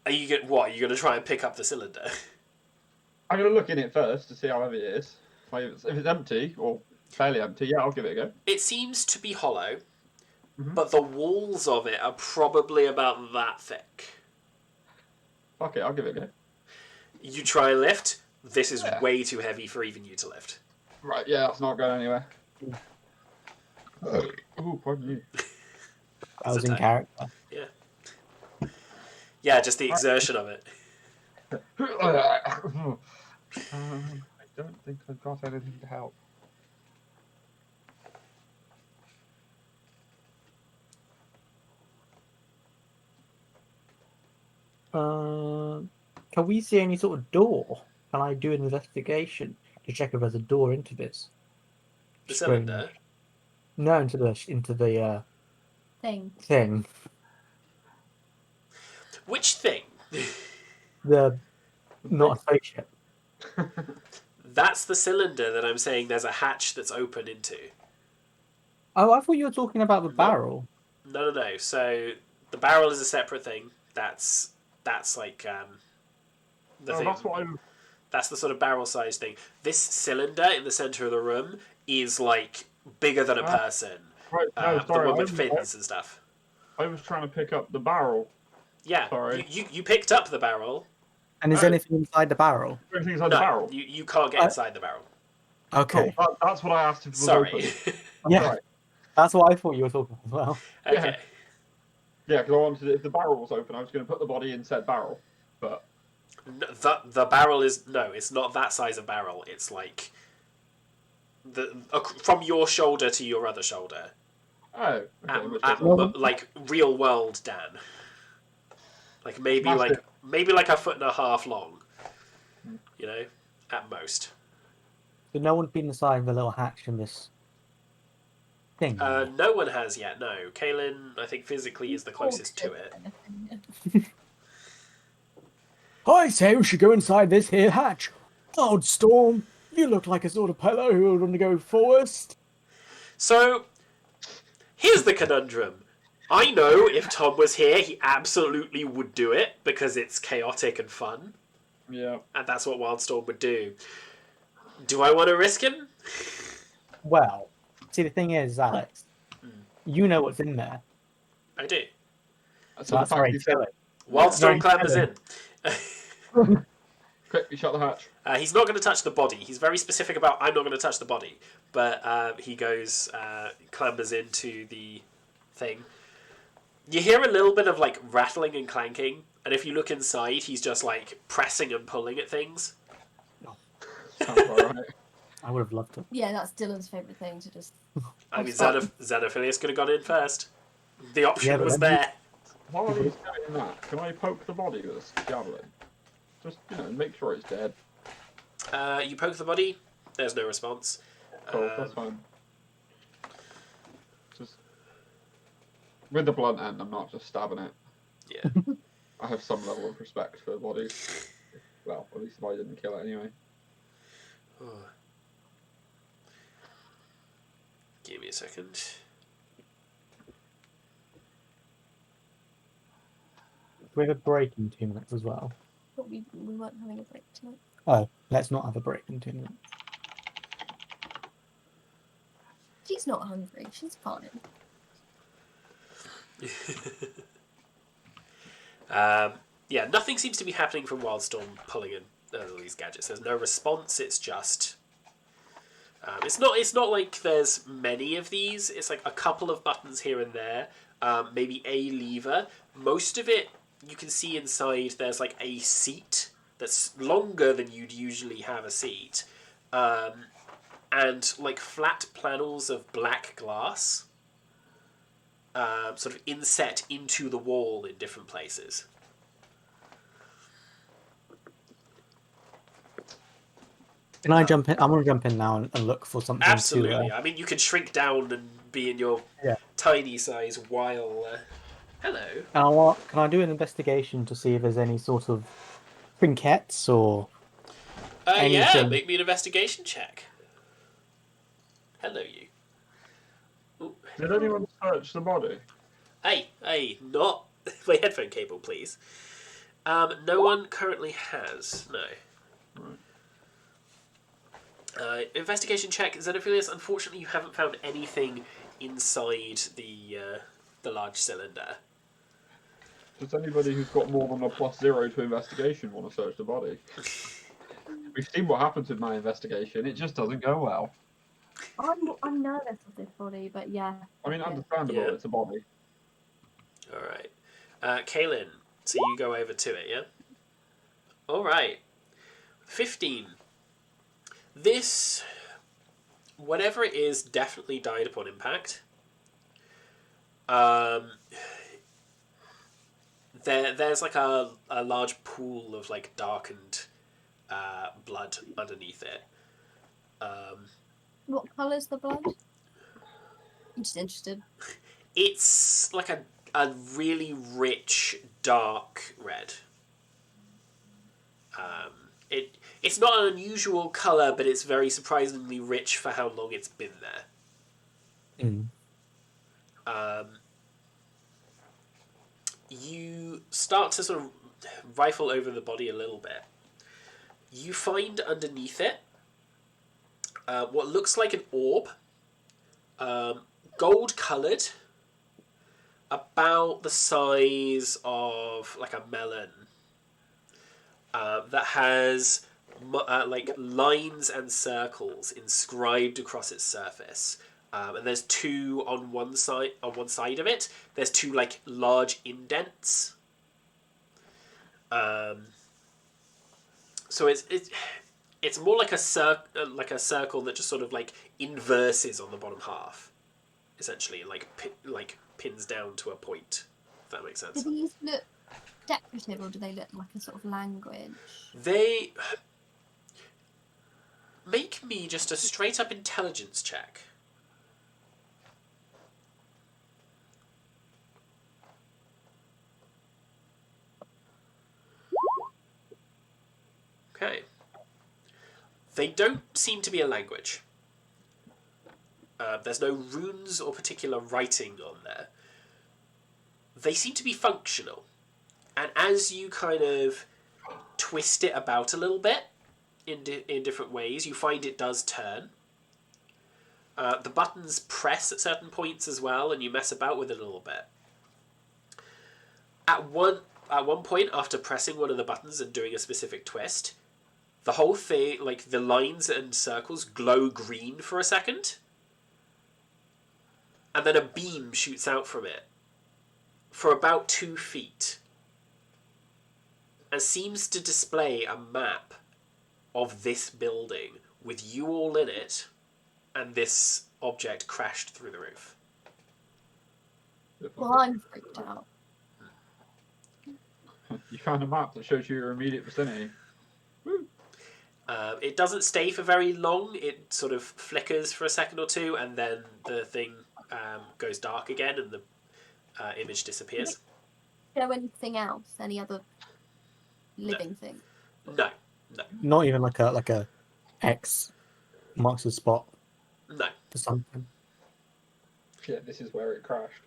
Are you Are you gonna try and pick up the cylinder? I'm gonna look in it first to see how heavy it is. If it's empty or fairly empty, yeah, I'll give it a go. It seems to be hollow, but the walls of it are probably about that thick. Fuck it, I'll give it a go. You try and lift. This is way too heavy for even you to lift. Right, yeah, that's not going anywhere. Oh, pardon me. I was in character. Yeah. Yeah, just the exertion of it. I don't think I've got anything to help. Can we see any sort of door? Can I do an investigation to check if there's a door into this? The cylinder. No, into the thing. Which thing? Not a spaceship. That's the cylinder that I'm saying there's a hatch that's open into. Oh, I thought you were talking about the barrel. No. So the barrel is a separate thing. That's like the thing. That's the sort of barrel size thing. This cylinder in the center of the room is like bigger than a person. Right, no, the one with fins and stuff. I was trying to pick up the barrel. Yeah, sorry. You picked up the barrel. And is anything inside the barrel? Everything's inside the barrel. You can't get inside the barrel. Okay. Cool. That's what I asked if it was Sorry. open. Yeah, Right. that's what I thought you were talking about as well. Okay. Yeah, because I wanted if the barrel was open, I was going to put the body in said barrel, but The barrel is it's not that size of barrel. It's like from your shoulder to your other shoulder. oh, okay, like real world Dan. Like maybe like a foot and a half long. You know, at most. So no one's been inside the little hatch in this thing. No one has yet. No, Kaylin, I think physically is the closest to it. I say we should go inside this here hatch. Old Storm, you look like a sort of fellow who would want to go first. So, here's the conundrum. I know if Tom was here, he absolutely would do it because it's chaotic and fun. Yeah. And that's what Wildstorm would do. Do I want to risk him? Well, see, the thing is, Alex, you know what's in there. I do. So that's very silly. Wildstorm clambers in. Quick, you shut the hatch. He's not going to touch the body. He's very specific about, I'm not going to touch the body. But he goes, clambers into the thing. You hear a little bit of like rattling and clanking, and if you look inside, he's just like pressing and pulling at things. Sounds alright. I would have loved to. Yeah, that's Dylan's favourite thing to just. I mean, Xenophilius could have gone in first. The option was then there. While he's doing that, can I poke the body with a javelin? Just, make sure it's dead. You poke the body. There's no response. Cool, that's fine. Just with the blunt end, I'm not just stabbing it. Yeah. I have some level of respect for bodies. Well, at least if I didn't kill it anyway. Oh. Give me a second. we have a break in 2 minutes as well? But we weren't having a break tonight. Oh, let's not have a break in 2 minutes. She's not hungry. She's fine. Yeah, nothing seems to be happening from Wildstorm pulling in all these gadgets. There's no response. It's just it's not like there's many of these. It's like a couple of buttons here and there. Maybe a lever. Most of it you can see inside. There's like a seat that's longer than you'd usually have a seat, and like flat panels of black glass. Sort of inset into the wall in different places. Can I jump in? I'm going to jump in now and look for something Absolutely. to... I mean, you can shrink down and be in your Yeah. tiny size while... hello. Can I do an investigation to see if there's any sort of trinkets or Yeah, anything? make me an investigation check. Hello, you. Ooh. Did anyone search the body? Hey, not... My headphone cable, please. No one currently has, no. Investigation check. Xenophilius, unfortunately you haven't found anything inside the large cylinder. Does anybody who's got more than a +0 to investigation want to search the body? We've seen what happens with my investigation. It just doesn't go well. I'm nervous of this body, but yeah. I mean, understandable. Yeah. It's a body. All right. Kaylin, so you go over to it, yeah? All right. 15. This, whatever it is, definitely died upon impact. There's like a large pool of like darkened blood underneath it. What colour's the blood? I'm just interested. It's like a really rich dark red. It's not an unusual colour, but it's very surprisingly rich for how long it's been there. You start to sort of rifle over the body a little bit. You find underneath it what looks like an orb, gold-coloured, about the size of like a melon, that has like lines and circles inscribed across its surface, and there's two on one side of it. There's two like large indents. So it's more like a circle that just sort of like inverses on the bottom half, essentially, like pins down to a point. If that makes sense. Do these look decorative, or do they look like a sort of language? They make me just a straight up intelligence check. Okay. They don't seem to be a language. There's no runes or particular writing on there. They seem to be functional. And as you kind of twist it about a little bit in different ways, you find it does turn. The buttons press at certain points as well, and you mess about with it a little bit. At one point, after pressing one of the buttons and doing a specific twist, the whole thing, like the lines and circles, glow green for a second. And then a beam shoots out from it for about 2 feet. And seems to display a map of this building with you all in it, and this object crashed through the roof. Well, I'm freaked out. You found a map that shows you your immediate vicinity. Woo. It doesn't stay for very long. It sort of flickers for a second or two, and then the thing goes dark again, and the image disappears. Show anything else? Any other living thing? No. Not even like a X marks the spot No. for something. Yeah, this is where it crashed.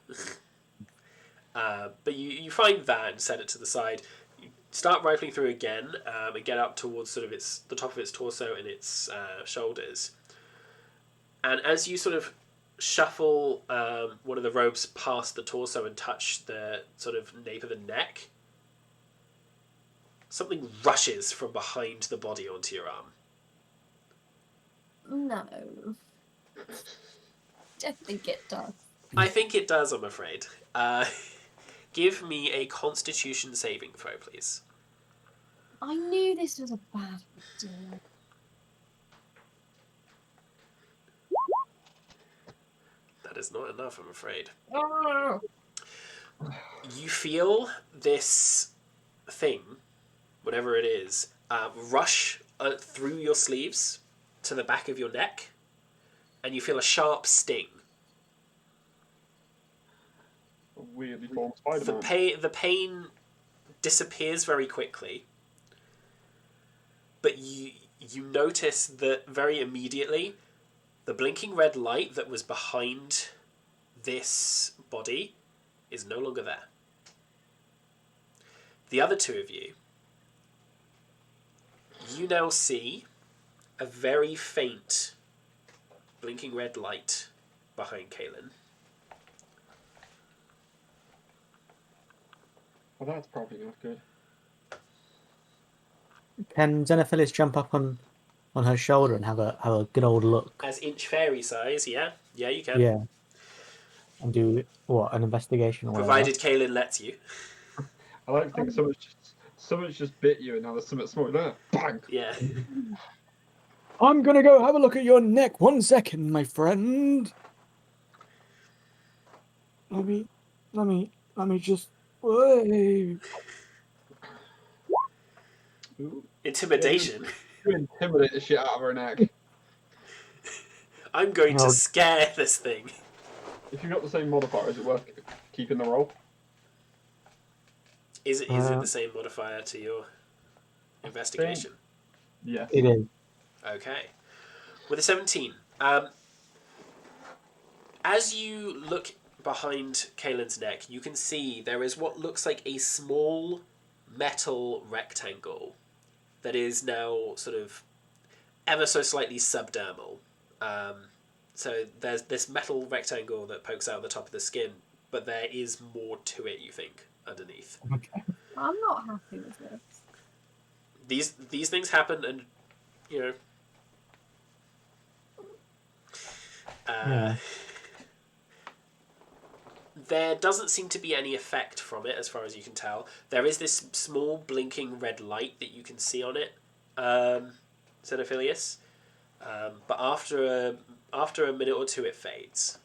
But you find that and set it to the side. You start rifling through again and get up towards sort of the top of its torso and its shoulders. And as you sort of shuffle one of the robes past the torso and touch the sort of nape of the neck, something rushes from behind the body onto your arm. No. Don't think it does. I think it does, I'm afraid. Give me a Constitution saving throw, please. I knew this was a bad idea. That is not enough, I'm afraid. Oh! You feel this thing, whatever it is, rush through your sleeves to the back of your neck, and you feel a sharp sting. A weirdly formed Spider-Man. The pain disappears very quickly, but you notice that very immediately the blinking red light that was behind this body is no longer there. The other two of you now see a very faint blinking red light behind Kaelin. Well, that's probably not good. Can Xenophilius jump up on her shoulder and have a good old look? As inch fairy size, yeah? Yeah, you can. Yeah. And do, what, an investigation or whatever? Provided Kaelin lets you. I like to think someone's just bit you and now there's something small there. Bang! Yeah. I'm gonna go have a look at your neck. 1 second, my friend. Let me just wait. Ooh. Intimidation. You intimidate the shit out of her neck. I'm going to scare this thing. If you've got the same modifier, is it worth keeping the roll? Is it the same modifier to your investigation? Yes. It is. Okay. With a 17, as you look behind Kaelin's neck, you can see there is what looks like a small metal rectangle that is now sort of ever so slightly subdermal. So there's this metal rectangle that pokes out the top of the skin, but there is more to it, you think, underneath. Okay. I'm not happy with this. These things happen, and you know. Yeah. There doesn't seem to be any effect from it, as far as you can tell. There is this small blinking red light that you can see on it, Xenophilius. But after a minute or two, it fades.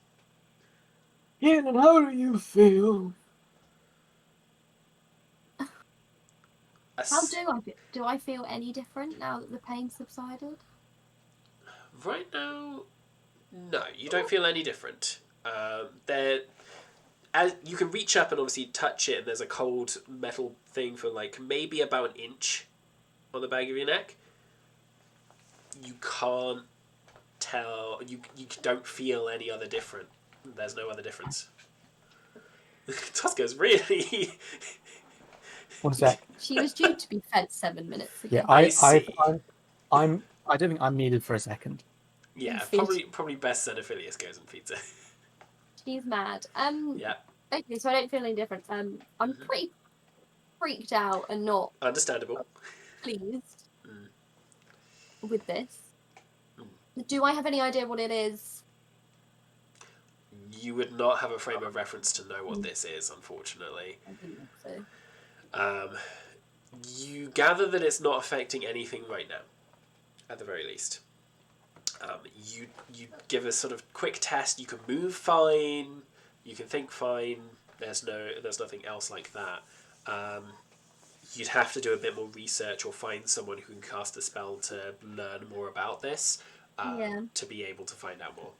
Ian, and how do you feel? How do I feel? Do I feel any different now that the pain subsided? Right now, no, you don't feel any different. As you can reach up and obviously touch it, and there's a cold metal thing for like maybe about an inch on the back of your neck. You can't tell. You don't feel any other different. There's no other difference. Tosca's really. 1 sec. She was due to be fed 7 minutes ago. Yeah, I see. I don't think I'm needed for a second. Yeah, Feed. probably best Xenophilius goes and feeds her. She's mad. Yeah, Okay, so I don't feel any different. I'm pretty freaked out and not understandable. pleased with this. Do I have any idea what it is? You would not have a frame of reference to know what this is, unfortunately. I didn't think so. You gather that it's not affecting anything right now, at the very least. You give a sort of quick test. You can move fine. You can think fine. There's nothing else like that. You'd have to do a bit more research or find someone who can cast a spell to learn more about this to be able to find out more.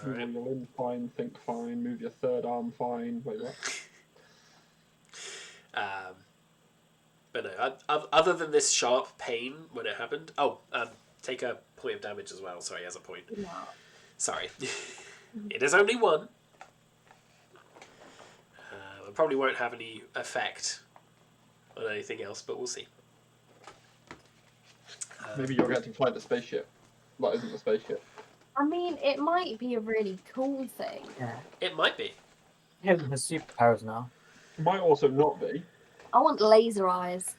Move all your limbs fine, think fine, move your third arm fine. Wait, what? But no, other than this sharp pain when it happened. Take a point of damage as well. Sorry, as a point. No. Sorry. It is only one. It probably won't have any effect on anything else, but we'll see. Maybe you'll get to fly the spaceship. That isn't the spaceship. I mean, it might be a really cool thing. Yeah. It might be. Helen has superpowers now. It might also not be. I want laser eyes.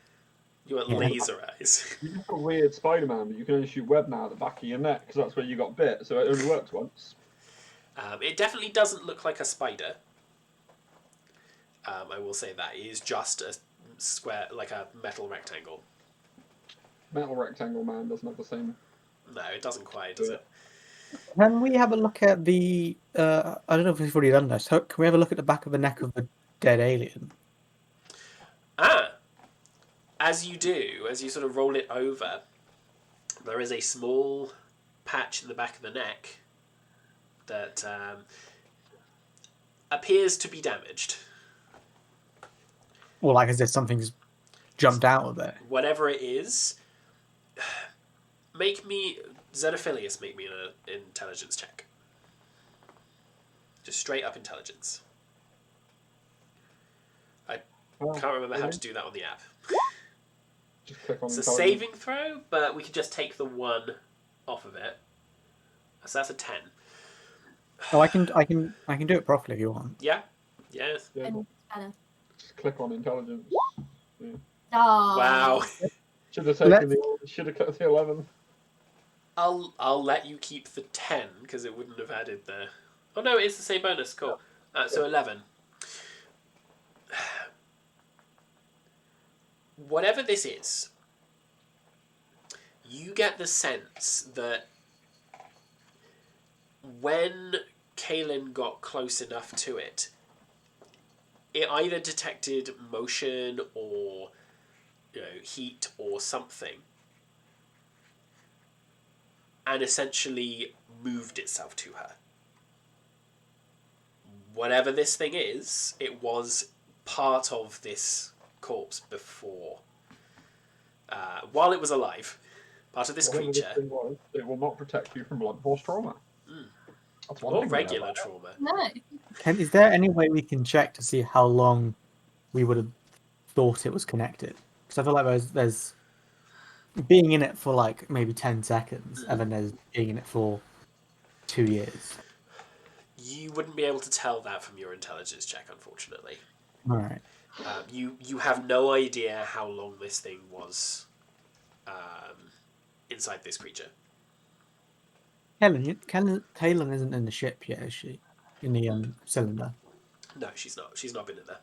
You want Yeah. laser eyes. You have a weird Spider-Man, but you can only shoot web now at the back of your neck because that's where you got bit, so it only works once. It definitely doesn't look like a spider. I will say that. It is just a square, like a metal rectangle. Metal Rectangle Man doesn't have the same. No, it doesn't quite, does it? Can we have a look at the? I don't know if we've already done this. Can we have a look at the back of the neck of the dead alien? As you do, as you sort of roll it over, there is a small patch in the back of the neck that appears to be damaged. Or like as if something's jumped out of it. Whatever it is, Xenophilius, make me an intelligence check. Just straight up intelligence. I can't remember how to do that on the app. Just click on It's a intelligence. saving throw, but we could just take the 1 off of it. So that's a 10. Oh, I can do it properly if you want. Yeah? Yes. Yeah, And better. just click on intelligence. Oh. Wow. Should have taken the 11. I'll let you keep the 10 because it wouldn't have added the. Oh no, it's the same bonus. Cool. So 11. Whatever this is, you get the sense that when Kaelin got close enough to it, it either detected motion or heat or something, and essentially moved itself to her. Whatever this thing is, it was part of this corpse before. While it was alive, part of this Whatever creature. This thing was, it will not protect you from blunt force trauma. That's one Or thing we know regular about it. trauma. No. Is there any way we can check to see how long we would have thought it was connected? Because I feel like there's being in it for like maybe 10 seconds, and then there's being in it for 2 years. You wouldn't be able to tell that from your intelligence check, unfortunately. All right. You have no idea how long this thing was inside this creature. Kaelin isn't in the ship yet, is she? In the cylinder. No, she's not. She's not been in there.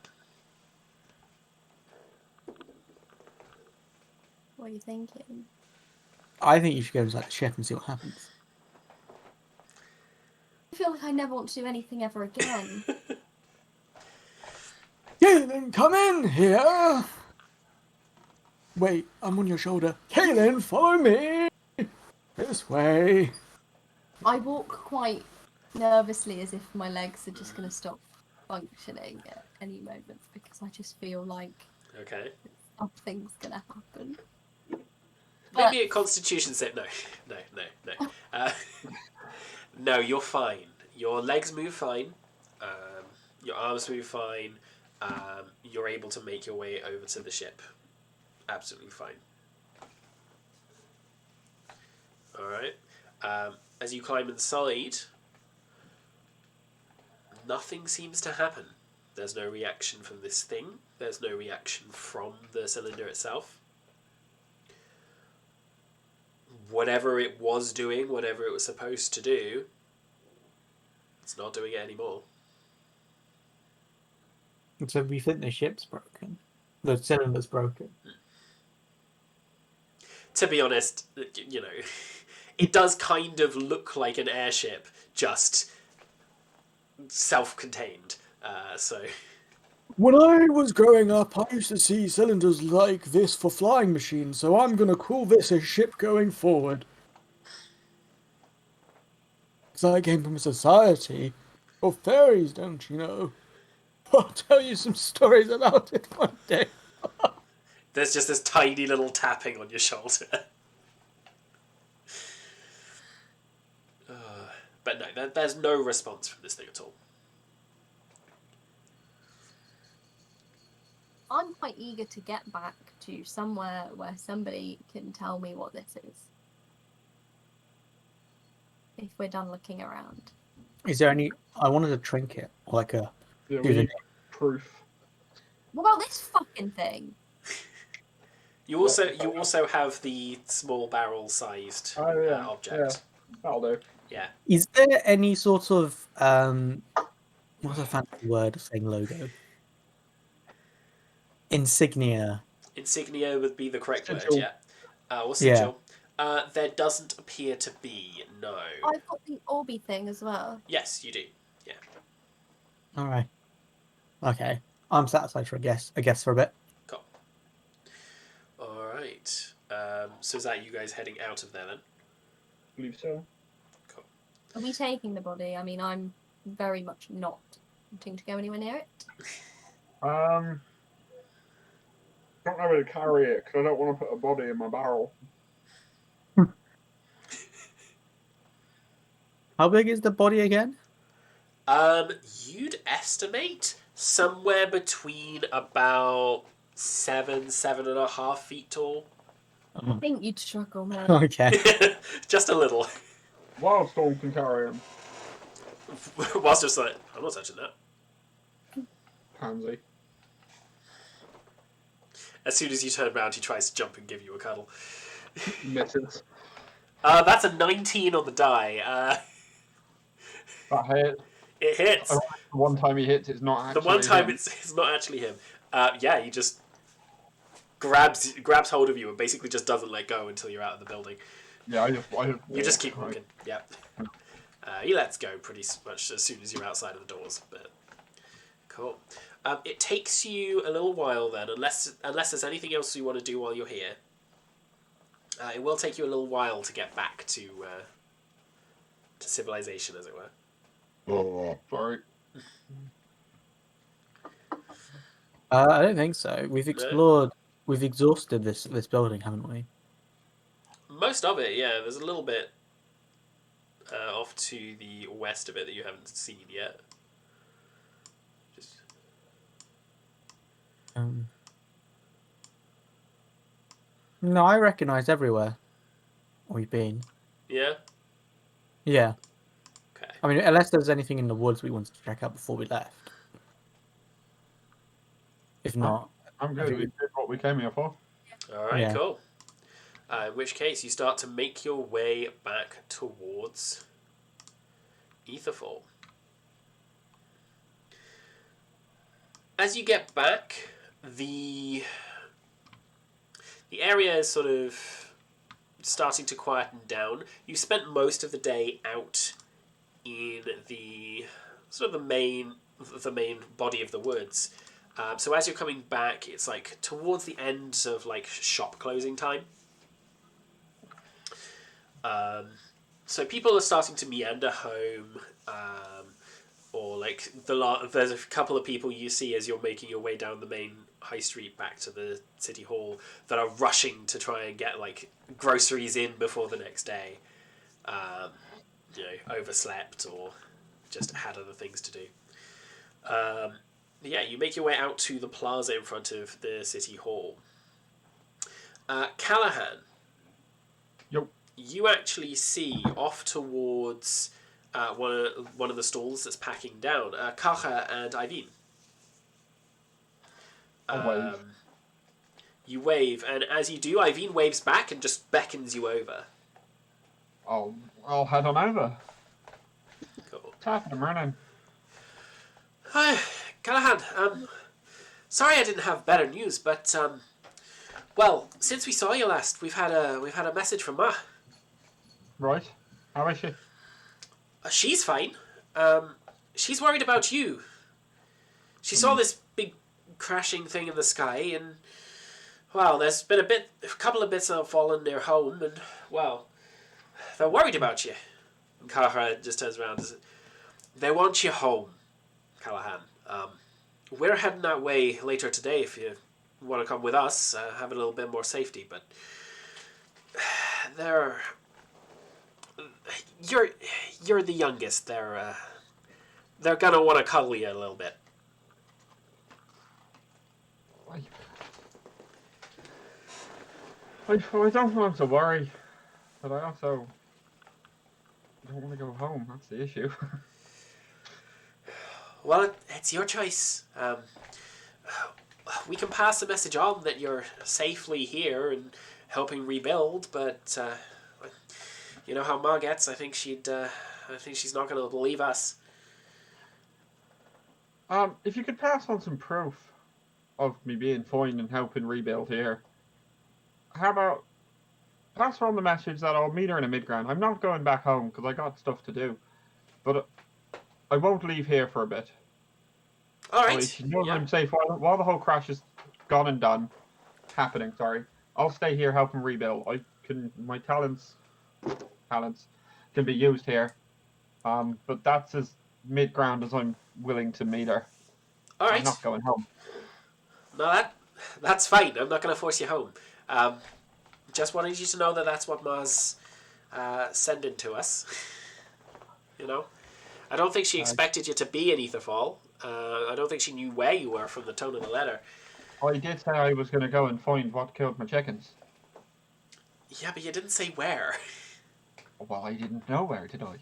What are you thinking? I think you should go inside the ship and see what happens. I feel like I never want to do anything ever again. Kaelin, come in here! Wait, I'm on your shoulder. Kaelin, follow me! This way. I walk quite nervously as if my legs are just going to stop functioning at any moment because I just feel like Okay. something's going to happen. Maybe a constitution save. No. No, you're fine. Your legs move fine. Your arms move fine. You're able to make your way over to the ship. Absolutely fine. Alright. As you climb inside, nothing seems to happen. There's no reaction from this thing. There's no reaction from the cylinder itself. Whatever it was doing, whatever it was supposed to do, it's not doing it anymore. And so we think the ship's broken. The cylinder's broken. To be honest, it does kind of look like an airship, just self-contained. So When I was growing up, I used to see cylinders like this for flying machines, so I'm gonna call this a ship going forward. Because I came from a society of fairies, don't you know? I'll tell you some stories about it one day. there's just this tiny little tapping on your shoulder. But no, there's no response from this thing at all. I'm quite eager to get back to somewhere where somebody can tell me what this is. If we're done looking around. Is there any? I wanted a trinket, or like a Yeah, we souvenir. need proof. What about this fucking thing? You also have the small barrel-sized Oh, yeah, object. That'll do. Yeah. Is there any sort of what's a fancy word of saying logo? Insignia. Insignia would be the correct word. Sigil. Yeah. Or Yeah. sigil. There doesn't appear to be. No. I've got the Orby thing as well. Yes, you do. Yeah. All right. Okay. I'm satisfied for a guess. I guess for a bit. Cool. All right. So is that you guys heading out of there then? I believe so. Cool. Are we taking the body? I mean, I'm very much not wanting to go anywhere near it. Don't know where to carry it because I don't want to put a body in my barrel. How big is the body again? You'd estimate somewhere between about 7.5 feet tall. I think you'd struggle, man. Okay. Just a little. Wildstorm can carry him. Whilst just like, I'm not touching that. Pansy. As soon as you turn around, he tries to jump and give you a cuddle. Misses. That's a 19 on the die. That hit. It hits. The one time he hits, it's not actually The one time him. it's not actually him. Yeah, he just grabs hold of you and basically just doesn't let go until you're out of the building. Yeah, You just keep right. walking. Yeah. He lets go pretty much as soon as you're outside of the doors. But cool. It takes you a little while then, unless there's anything else you want to do while you're here. It will take you a little while to get back to civilization, as it were. Oh, sorry. I don't think so. We've exhausted this building, haven't we? Most of it, yeah. There's a little bit off to the west of it that you haven't seen yet. Just No, I recognise everywhere we've been. yeah. Yeah. Okay. I mean, unless there's anything in the woods we wanted to check out before we left. If not, I'm good. think We did what we came here for. All right. Yeah. Cool. In which case, you start to make your way back towards Etherfall. As you get back, the area is sort of starting to quieten down. You spent most of the day out in the sort of the main body of the woods. So as you're coming back, it's like towards the end of like shop closing time. So people are starting to meander home, or like there's a couple of people you see as you're making your way down the main high street back to the city hall that are rushing to try and get like groceries in before the next day. Overslept or just had other things to do. Yeah, you make your way out to the plaza in front of the city hall. Callahan. Yep. You actually see off towards one of the stalls that's packing down, Kacha and Ivine. Wave. You wave, and as you do, Ivine waves back and just beckons you over. I'll head on over. Cool. Tap him running. Hi, Callahan. Sorry I didn't have better news, but well, since we saw you last, we've had a message from Ma. Right. How is she? She's fine. She's worried about you. She saw this big crashing thing in the sky, and well, there's been a couple of bits that have fallen near home, and well, they're worried about you. And Callahan just turns around and says, "They want you home, Callahan. We're heading that way later today if you want to come with us, have a little bit more safety, but you're the youngest. They're gonna want to cuddle you a little bit." I don't want to worry, but I also don't want to go home. That's the issue. Well, it's your choice. We can pass the message on that you're safely here and helping rebuild, but you know how Ma gets. I think she's not going to believe us. If you could pass on some proof of me being fine and helping rebuild here, how about pass her on the message that I'll meet her in a midground. I'm not going back home because I got stuff to do, but I won't leave here for a bit. All right. She knows Yeah. I'm safe while the whole crash is gone and done, happening. Sorry, I'll stay here helping rebuild. My talents can be used here. But that's as mid-ground as I'm willing to meet her. All right. I'm not going home. No, that's fine. I'm not going to force you home. Just wanted you to know that that's what Ma's sending to us. You know, I don't think she expected you to be in Etherfall. I don't think she knew where you were from the tone of the letter. I did say I was going to go and find what killed my chickens. Yeah, but you didn't say where. Well, I didn't know where, did I?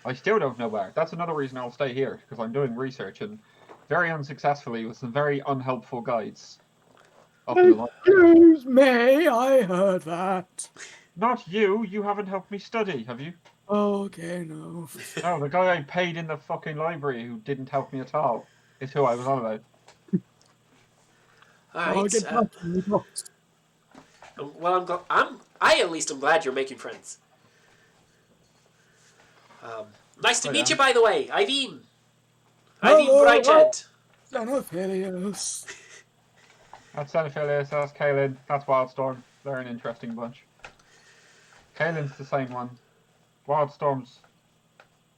I still don't know where. That's another reason I'll stay here, because I'm doing research and very unsuccessfully with some very unhelpful guides. Excuse me, I heard that. Not you. You haven't helped me study, have you? Okay, no. No, the guy I paid in the fucking library who didn't help me at all is who I was on about. All I'll right. get back to you, boss. Well, I at least am glad you're making friends. Nice to meet you, by the way, Eileen. Eileen Brighthead. Xenophilius. That's Xenophilius, that's Kaelin, that's Wildstorm. They're an interesting bunch. Kaelin's the same one. Wildstorm's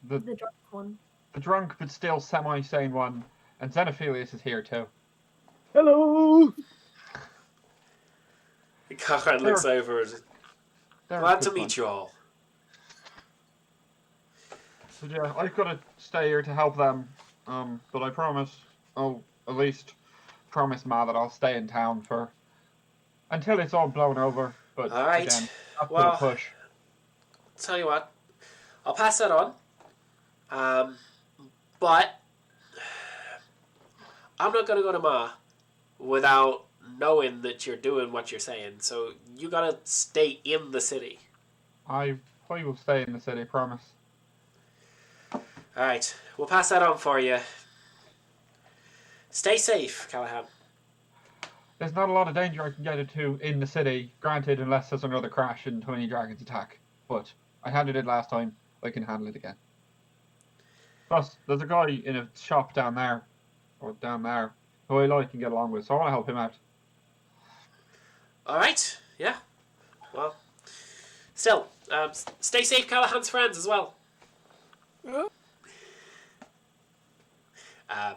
The drunk one. the drunk but still semi-sane one. And Xenophilius is here too. Hello. Conrad looks over and glad to meet you all. But yeah, I've got to stay here to help them. But I promise, I'll at least promise Ma that I'll stay in town for until it's all blown over. But all right. Again, that's well, a push. Tell you what, I'll pass that on. But I'm not gonna go to Ma without knowing that you're doing what you're saying. So you gotta stay in the city. I will stay in the city, promise. All right, we'll pass that on for you. Stay safe, Callahan. There's not a lot of danger I can get into in the city, granted, unless there's another crash and 20 dragons attack. But I handled it last time, I can handle it again. Plus, there's a guy in a shop down there, who I like and get along with, so I want to help him out. All right, yeah. Well, still, stay safe, Callahan's friends, as well.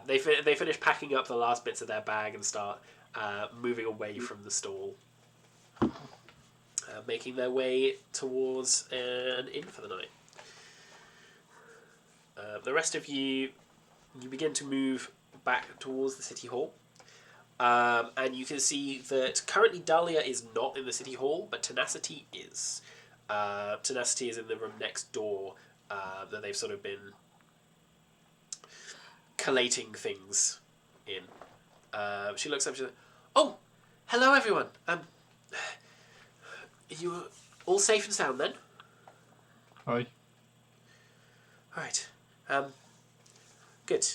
They finish packing up the last bits of their bag and start moving away from the stall, making their way towards an inn for the night. The rest of you begin to move back towards the city hall, and you can see that currently Dahlia is not in the city hall, but Tenacity is. Tenacity is in the room next door that they've sort of been collating things in. She looks up. She's like, "Oh, hello everyone. Are you all safe and sound then?" Hi. All right. Good.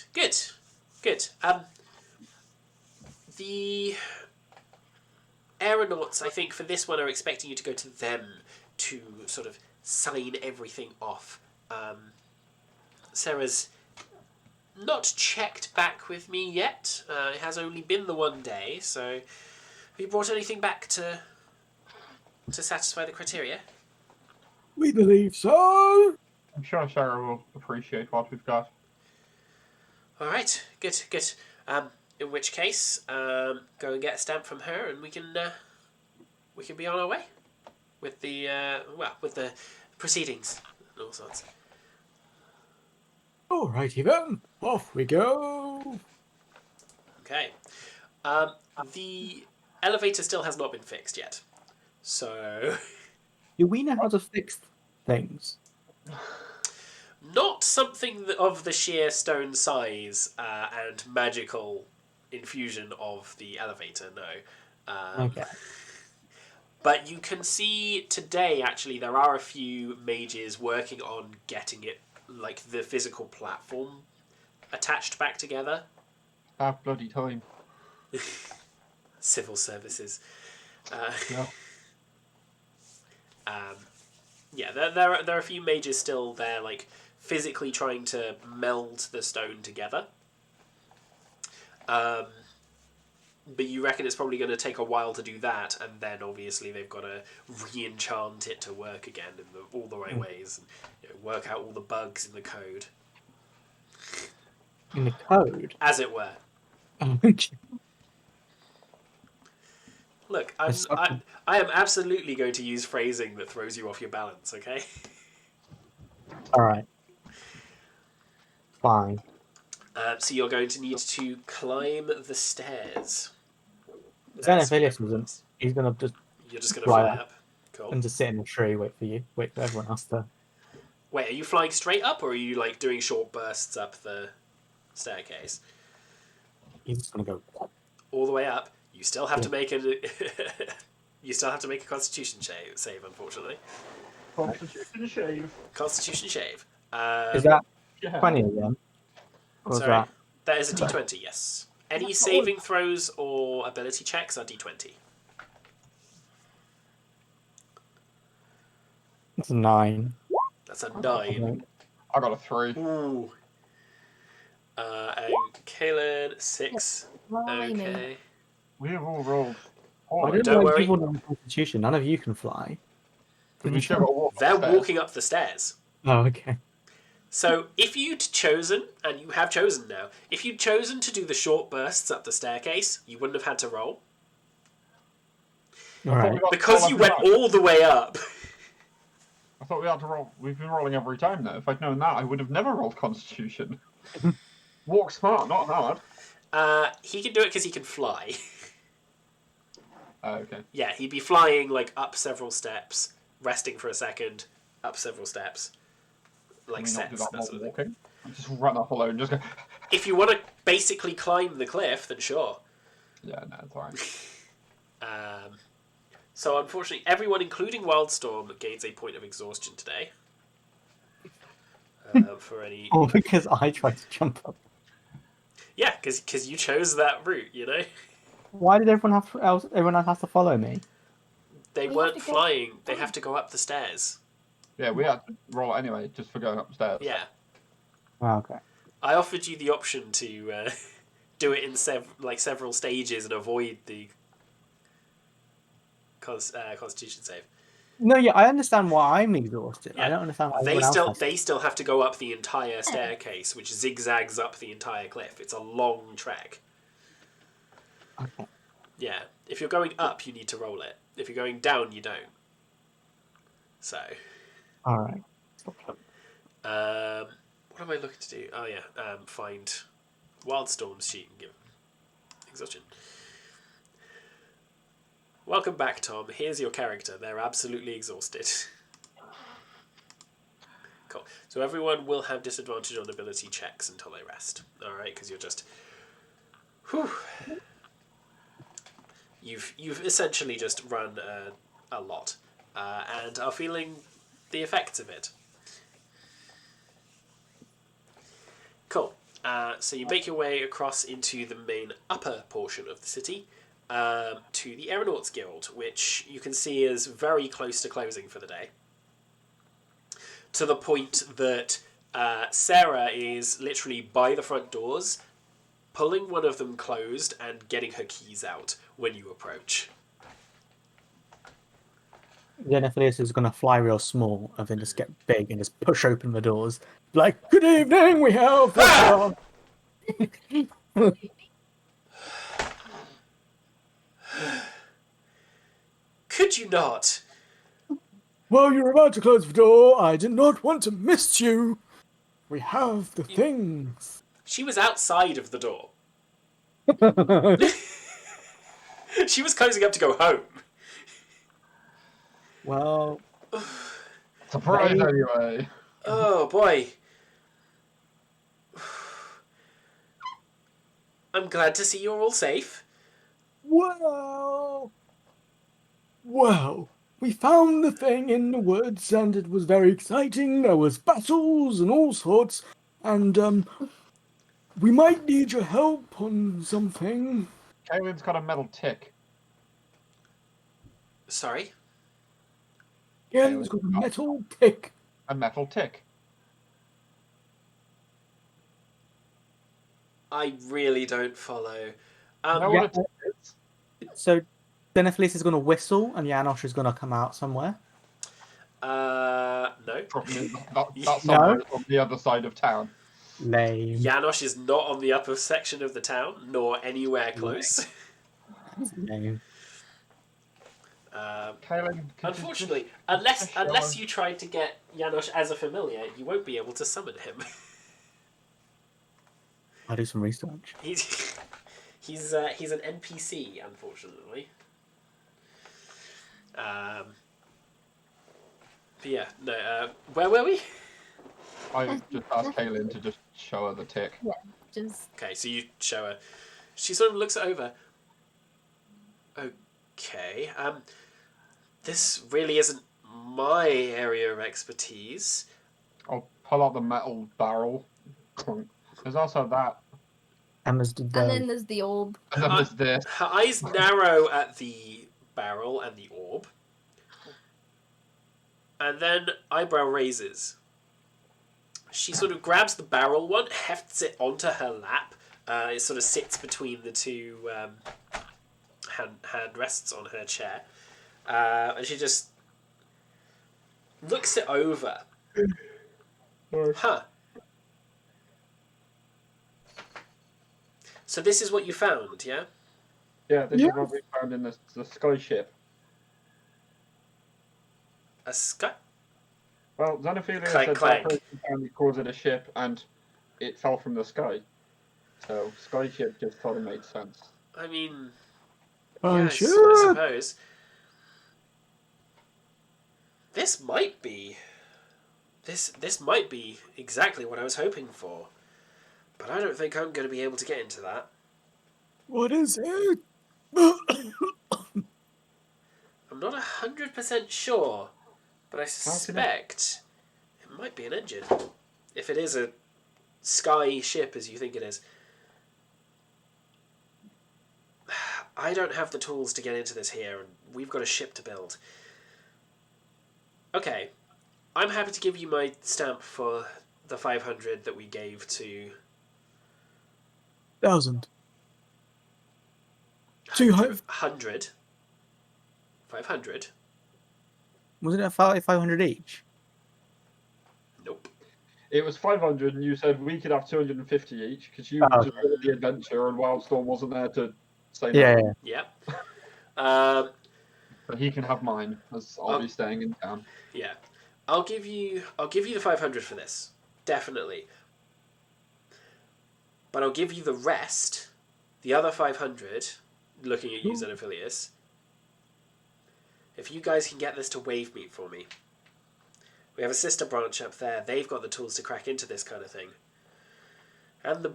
The aeronauts, I think, for this one are expecting you to go to them to sort of sign everything off. Sarah's not checked back with me yet. It has only been the one day, so have you brought anything back to satisfy the criteria? We believe so. I'm sure Sarah will appreciate what we've got. All right, good. In which case, go and get a stamp from her, and we can be on our way with the with the proceedings and all sorts. Alrighty then, off we go. Okay. The elevator still has not been fixed yet. So, Do we know how to fix things? not something of the sheer stone size and magical infusion of the elevator, no. Okay. But you can see today, actually, there are a few mages working on getting it, like the physical platform, attached back together. Have bloody time. Civil services. Yeah. Yeah, there are a few mages still there, like physically trying to meld the stone together. But you reckon it's probably going to take a while to do that, and then obviously they've got to re-enchant it to work again in all the right ways, and work out all the bugs in the code, In the code? as it were. Okay. Look, There's I am absolutely going to use phrasing that throws you off your balance, okay? Alright. Fine. So you're going to need to climb the stairs. Xenophilius isn't. He's gonna just You're just going to fly fly up. up. Cool. and just sit in a tree, wait for you. Wait for everyone else to. Wait, are you flying straight up, or are you like doing short bursts up the staircase? He's just gonna go. All the way up. You still have to make a. You still have to make a Constitution save, unfortunately. Constitution shave. Constitution shave. Is that Yeah. 20 again? Or is Sorry, that? that is a D20. Yes. Any saving throws or ability checks are D20. It's a 9. That's a 9. I got a 3. Ooh. And Kaelin, 6. Blimey. Okay. We have all rolled. I Oh, don't don't know worry. people know Constitution. None of you can fly. we should have walked They're upstairs. walking up the stairs. Oh, okay. So if you'd chosen, and you have chosen now, if you'd chosen to do the short bursts up the staircase, you wouldn't have had to roll. I thought Alright. we got to Because roll you every went time. all the way up. I thought we had to roll. We've been rolling every time though. If I'd known that, I would have never rolled Constitution. Walk smart, not hard. He can do it because he can fly. Okay. Yeah, he'd be flying like up several steps, resting for a second, up several steps. Like Can we not do sets, that that sort while of thing. walking? I just run up alone and just go. If you want to basically climb the cliff, then sure. Yeah, no, it's alright. So unfortunately, everyone, including Wildstorm, gains a point of exhaustion today. For any... Oh, because I tried to jump up. Yeah, because you chose that route, you know? Why did everyone else has to follow me? They We weren't have to go- flying, they have to go up the stairs. Yeah, we had to roll anyway, just for going upstairs. Yeah. Oh, okay. I offered you the option to do it in several stages and avoid the Constitution save. No, yeah, I understand why I'm exhausted. Yeah. I don't understand why They everyone else has. they still have to go up the entire staircase, which zigzags up the entire cliff. It's a long trek. Okay. Yeah. If you're going up, you need to roll it. If you're going down, you don't. So, All right. what am I looking to do? Oh yeah, find Wildstorm's sheet and give exhaustion. Welcome back, Tom. Here's your character. They're absolutely exhausted. Cool. So everyone will have disadvantage on ability checks until they rest. All right, because you're just, whew. You've essentially just run a lot, and are feeling the effects of it. Cool. So you make your way across into the main upper portion of the city, to the Aeronauts Guild, which you can see is very close to closing for the day. To the point that Sarah is literally by the front doors, pulling one of them closed and getting her keys out when you approach. Xenophilius is going to fly real small and then just get big and just push open the doors. Like, good evening, we have... Ah! Could you not? While you're about to close the door, I did not want to miss you. We have the things. She was outside of the door. She was closing up to go home. Well, Surprise They- anyway. Oh boy. I'm glad to see you're all safe. Well, we found the thing in the woods, and it was very exciting. There was battles and all sorts, and we might need your help on something. Kalen's got a metal tick. Sorry. Ken's got a metal pick. A metal tick. I really don't follow. Know yeah. what a tick is? So Denethlis is going to whistle, and Janosch is going to come out somewhere. No. Probably not No. somewhere on the other side of town. Lame. Janosch is not on the upper section of the town, nor anywhere close. Lame. Kalen, Unfortunately, just show unless him? you tried to get Janosch as a familiar, you won't be able to summon him. I'll do some research. He's an NPC, unfortunately. But yeah, no. Where were we? I just asked Kalen to just show her the tick. Just Okay, so you show her. She sort of looks it over. Okay. This really isn't my area of expertise. I'll pull out the metal barrel. There's also that. Emma's did and then there's the orb. And then there's this. Her eyes narrow at the barrel and the orb. And then eyebrow raises. She sort of grabs the barrel one, hefts it onto her lap. It sort of sits between the two hand rests on her chair. And she just looks it over. Huh. So this is what you found, yeah? Yeah, this Yeah. is what we found in the sky ship. A sky? Well, Xenophilia Clank, said clank. that person apparently calls it a ship, and it fell from the sky. So sky ship just thought it made sense. I mean, I yes, I should. suppose. This might be exactly what I was hoping for. But I don't think I'm going to be able to get into that. What is it? I'm not 100% sure, but I suspect it might be an engine. If it is a sky ship, as you think it is. I don't have the tools to get into this here, and we've got a ship to build. Okay, I'm happy to give you my stamp for the 500 that we gave to 1,000. 200. 100. 500. Wasn't it 500 each? Nope. It was 500, and you said we could have 250 each because you Oh, just wanted the adventure, and Wildstorm wasn't there to say no. Yeah. Yep. But he can have mine, as I'll be staying in town. Yeah. I'll give you the 500 for this. Definitely. But I'll give you the rest, the other 500, looking at you, Xenophilius, if you guys can get this to Wavemeet for me. We have a sister branch up there. They've got the tools to crack into this kind of thing. And the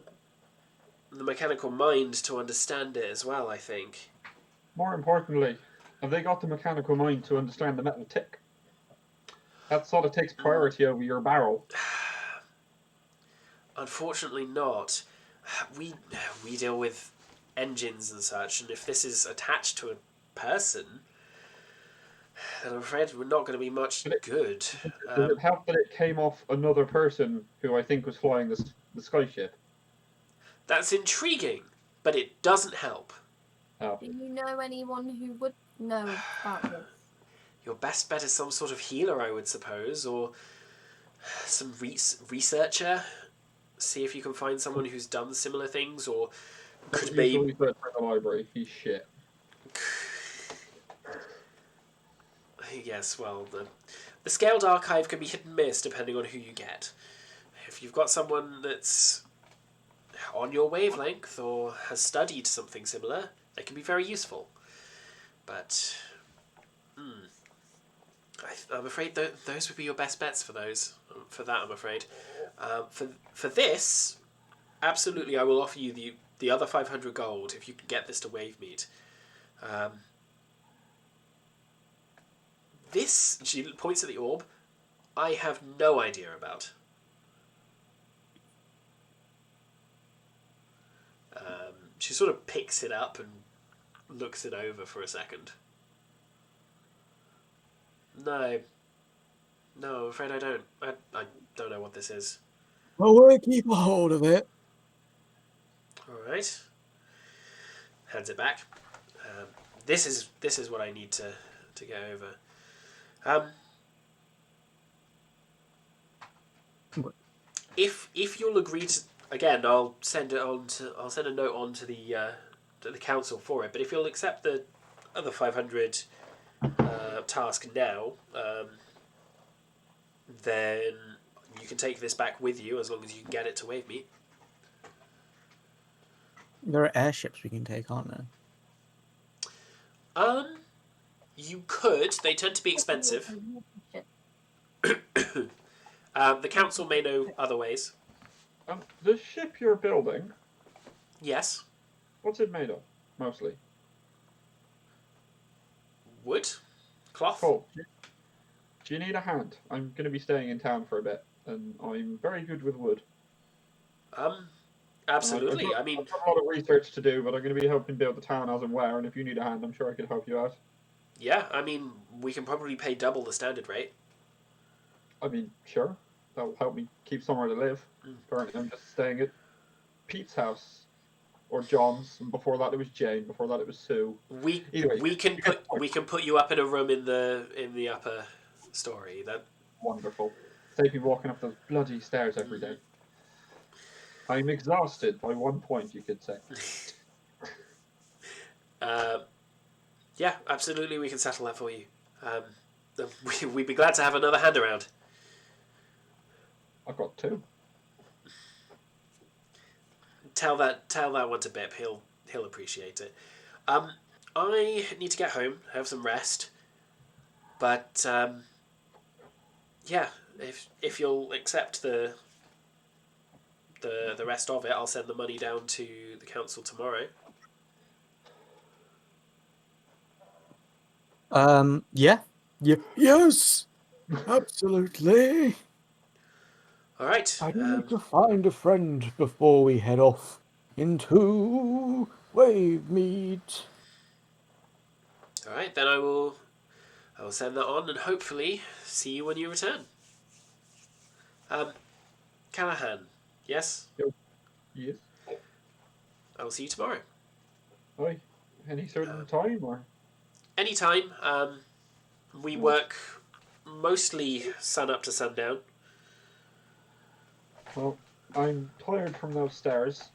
mechanical mind to understand it as well, I think. More importantly, have they got the mechanical mind to understand the metal tick? That sort of takes priority over your barrel. Unfortunately not. We deal with engines and such, and if this is attached to a person, then I'm afraid we're not going to be much good. Does it help that it came off another person who I think was flying the sky ship? That's intriguing, but it doesn't help. Oh. Do you know anyone who would know about this? Your best bet is some sort of healer, I would suppose, or some researcher. See if you can find someone who's done similar things, or could He's maybe... the researcher in the library. He's shit. Yes, well, the Scaled Archive can be hit and miss depending on who you get. If you've got someone that's on your wavelength or has studied something similar, they can be very useful. But I'm afraid those would be your best bets for those. For that, I'm afraid. For this, absolutely, I will offer you the other 500 gold if you can get this to Wavemead. This, she points at the orb, I have no idea about. She sort of picks it up and looks it over for a second. No, I'm afraid I don't. I don't know what this is. Well, we'll keep a hold of it. All right. Hands it back. This is what I need to get over. If you'll agree to, again, I'll send a note on to the council for it. But if you'll accept the other 500 task now, then you can take this back with you as long as you can get it to Wavemead. There are airships we can take, aren't there? You could. They tend to be expensive. The council may know other ways. The ship you're building, Yes. what's it made of, mostly? Wood? Cloth? Cool. Do you need a hand? I'm going to be staying in town for a bit, and I'm very good with wood. Absolutely. I've got a lot of research to do, but I'm going to be helping build the town as and where, and if you need a hand, I'm sure I could help you out. Yeah, we can probably pay double the standard rate. Sure. That'll help me keep somewhere to live. Currently, I'm just staying at Pete's house, or John's, and before that it was Jane. Before that it was Sue. Either way, We can put you up in a room in the upper story. That wonderful. Save me walking up those bloody stairs every day. I'm exhausted by 1 point, you could say. Yeah, absolutely, we can settle that for you. We'd be glad to have another hand around. I've got 2. Tell that one to Bip. He'll appreciate it. I need to get home, have some rest. But yeah, if you'll accept the rest of it, I'll send the money down to the council tomorrow. Yeah. Yes, absolutely. All right. I need to find a friend before we head off into Wavemead. All right, then I will send that on and hopefully see you when you return. Callahan, yes? Yes. I will see you tomorrow. Aye. Any certain time, or? Anytime. We work mostly sun up to sundown. Well, I'm tired from those stairs,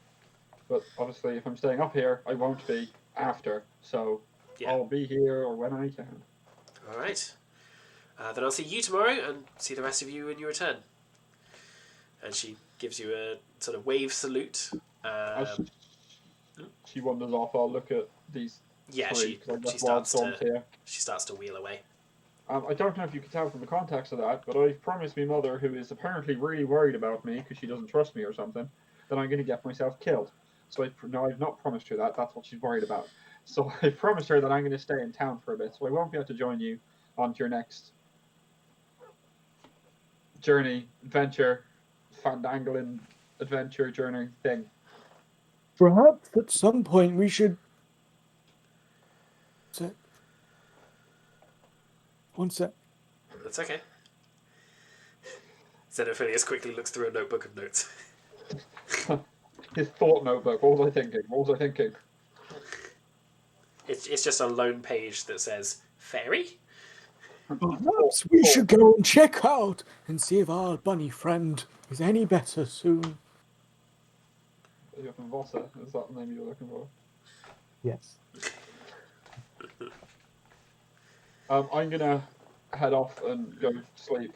but obviously if I'm staying up here, I won't be after, so Yeah. I'll be here or when I can. All right. Then I'll see you tomorrow and see the rest of you when you return. And she gives you a sort of wave salute. As she wanders off, I'll look at these Yeah, three, she 'cause I've got starts wild storms here. she starts to wheel away. I don't know if you can tell from the context of that, but I've promised my mother, who is apparently really worried about me because she doesn't trust me or something, that I'm going to get myself killed. So I've not promised her that. That's what she's worried about. So I promised her that I'm going to stay in town for a bit, so I won't be able to join you on your next journey, adventure, fandangling adventure journey thing. Perhaps at some point we should. One sec. That's okay. Xenophilius quickly looks through a notebook of notes. His thought notebook. What was I thinking? It's just a lone page that says fairy. Perhaps we should go and check out and see if our bunny friend is any better soon. You're from Vossa. Is that the name you're looking for? Yes. I'm gonna head off and go to sleep.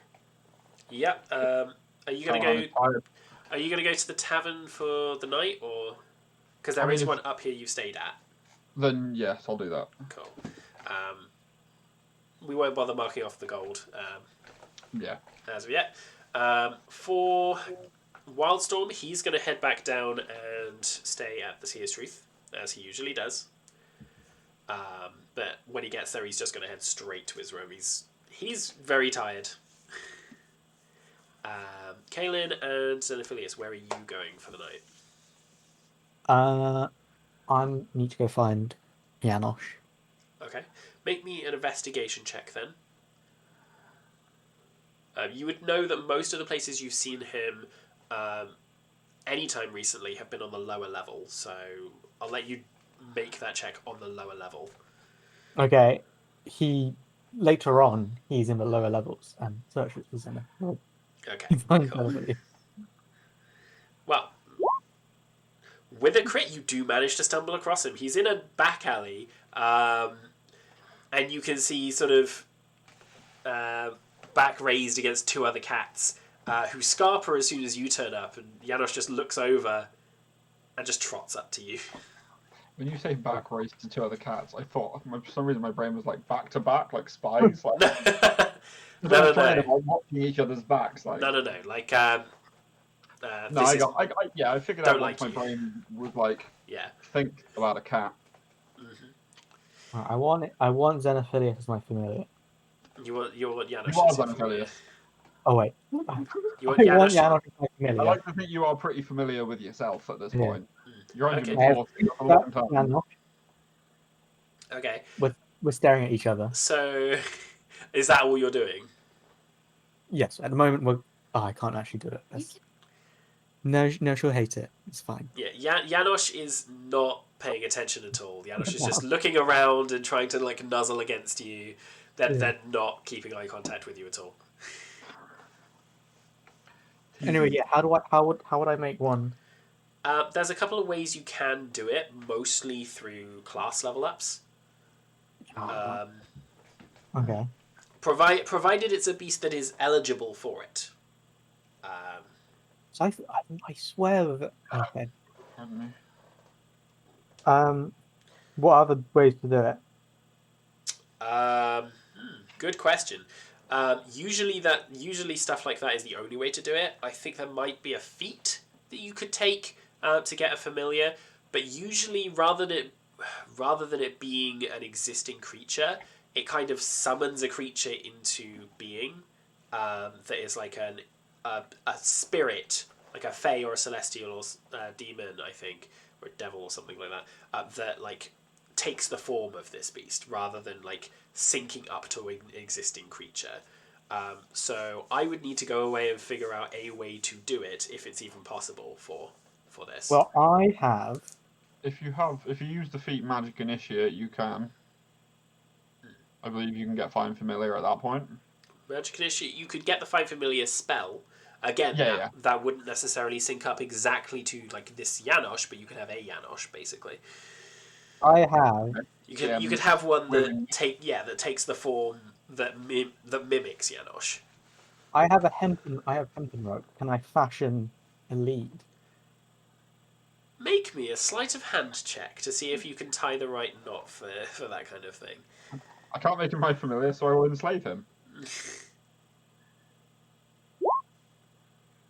Yeah. Are you gonna I'm go? tired. Are you gonna go to the tavern for the night, or because there is one up here you stayed at? Then yes, I'll do that. Cool. we won't bother marking off the gold Yeah. as of yet. For Wildstorm, he's going to head back down and stay at the Seer's Truth, as he usually does. But when he gets there, he's just going to head straight to his room. He's very tired. Kaelin and Xenophilius, where are you going for the night? I need to go find Janosch. Okay. Make me an investigation check then. You would know that most of the places you've seen him anytime recently have been on the lower level, so I'll let you make that check on the lower level. Okay. Later on, he's in the lower levels and searches for Zena. Okay, cool. Well, with a crit, you do manage to stumble across him. He's in a back alley, and you can see sort of back raised against two other cats who scarper as soon as you turn up, and Janosch just looks over and just trots up to you. When you say back raised to two other cats, I thought for some reason my brain was like back to back, like spies. Like, No. like, watching each other's backs. Like, No. Like, no, I figured Don't out like once my you. brain was like yeah. think about a cat. Mm-hmm. I want Xenophilius as my familiar. You want Janosch. You are as your Xenophilius. familiar. Oh wait. You want I want Janosch. Janosch as my familiar. I like to think you are pretty familiar with yourself at this Yeah. point. You're Okay. 140 for a long time. Janosch. Okay. We're staring at each other. So, is that all you're doing? Yes, at the moment we're. Oh, I can't actually do it. No, she'll hate it. It's fine. Yeah, Janosch is not paying attention at all. Janosch is just looking around and trying to like nuzzle against you. They're not keeping eye contact with you at all. Anyway, yeah. How would I make one? There's a couple of ways you can do it, mostly through class level ups. Okay. Provided it's a beast that is eligible for it. So I swear that. Okay. Pardon me. What other ways to do it? Good question. Usually stuff like that is the only way to do it. I think there might be a feat that you could take to get a familiar, but usually rather than it being an existing creature, it kind of summons a creature into being that is like a spirit, like a fae or a celestial or demon, I think, or a devil or something like that, that like takes the form of this beast rather than like syncing up to an existing creature. So I would need to go away and figure out a way to do it if it's even possible for this. Well, I have. If you use the feat Magic Initiate, you can. I believe you can get Find Familiar at that point. Magic Initiate, you could get the Find Familiar spell. Again, that wouldn't necessarily sync up exactly to like this Janosch, but you could have a Janosch basically. I have. You could have one that takes the form that mimics Janosch. I have hempen rope. Can I fashion a lead? Make me a sleight of hand check to see if you can tie the right knot for that kind of thing. I can't make him my familiar, so I will enslave him.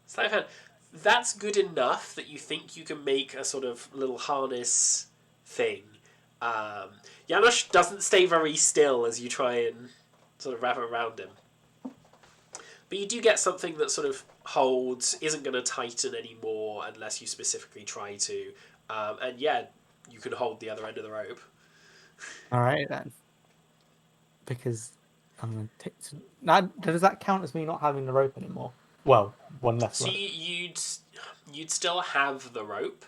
Sleight of hand. That's good enough that you think you can make a sort of little harness thing. Janosch doesn't stay very still as you try and sort of wrap around him. But you do get something that sort of holds, isn't going to tighten anymore unless you specifically try to. And yeah, you can hold the other end of the rope. Alright then. Because I'm going to take... Now, does that count as me not having the rope anymore? Well, one less So rope. you'd still have the rope.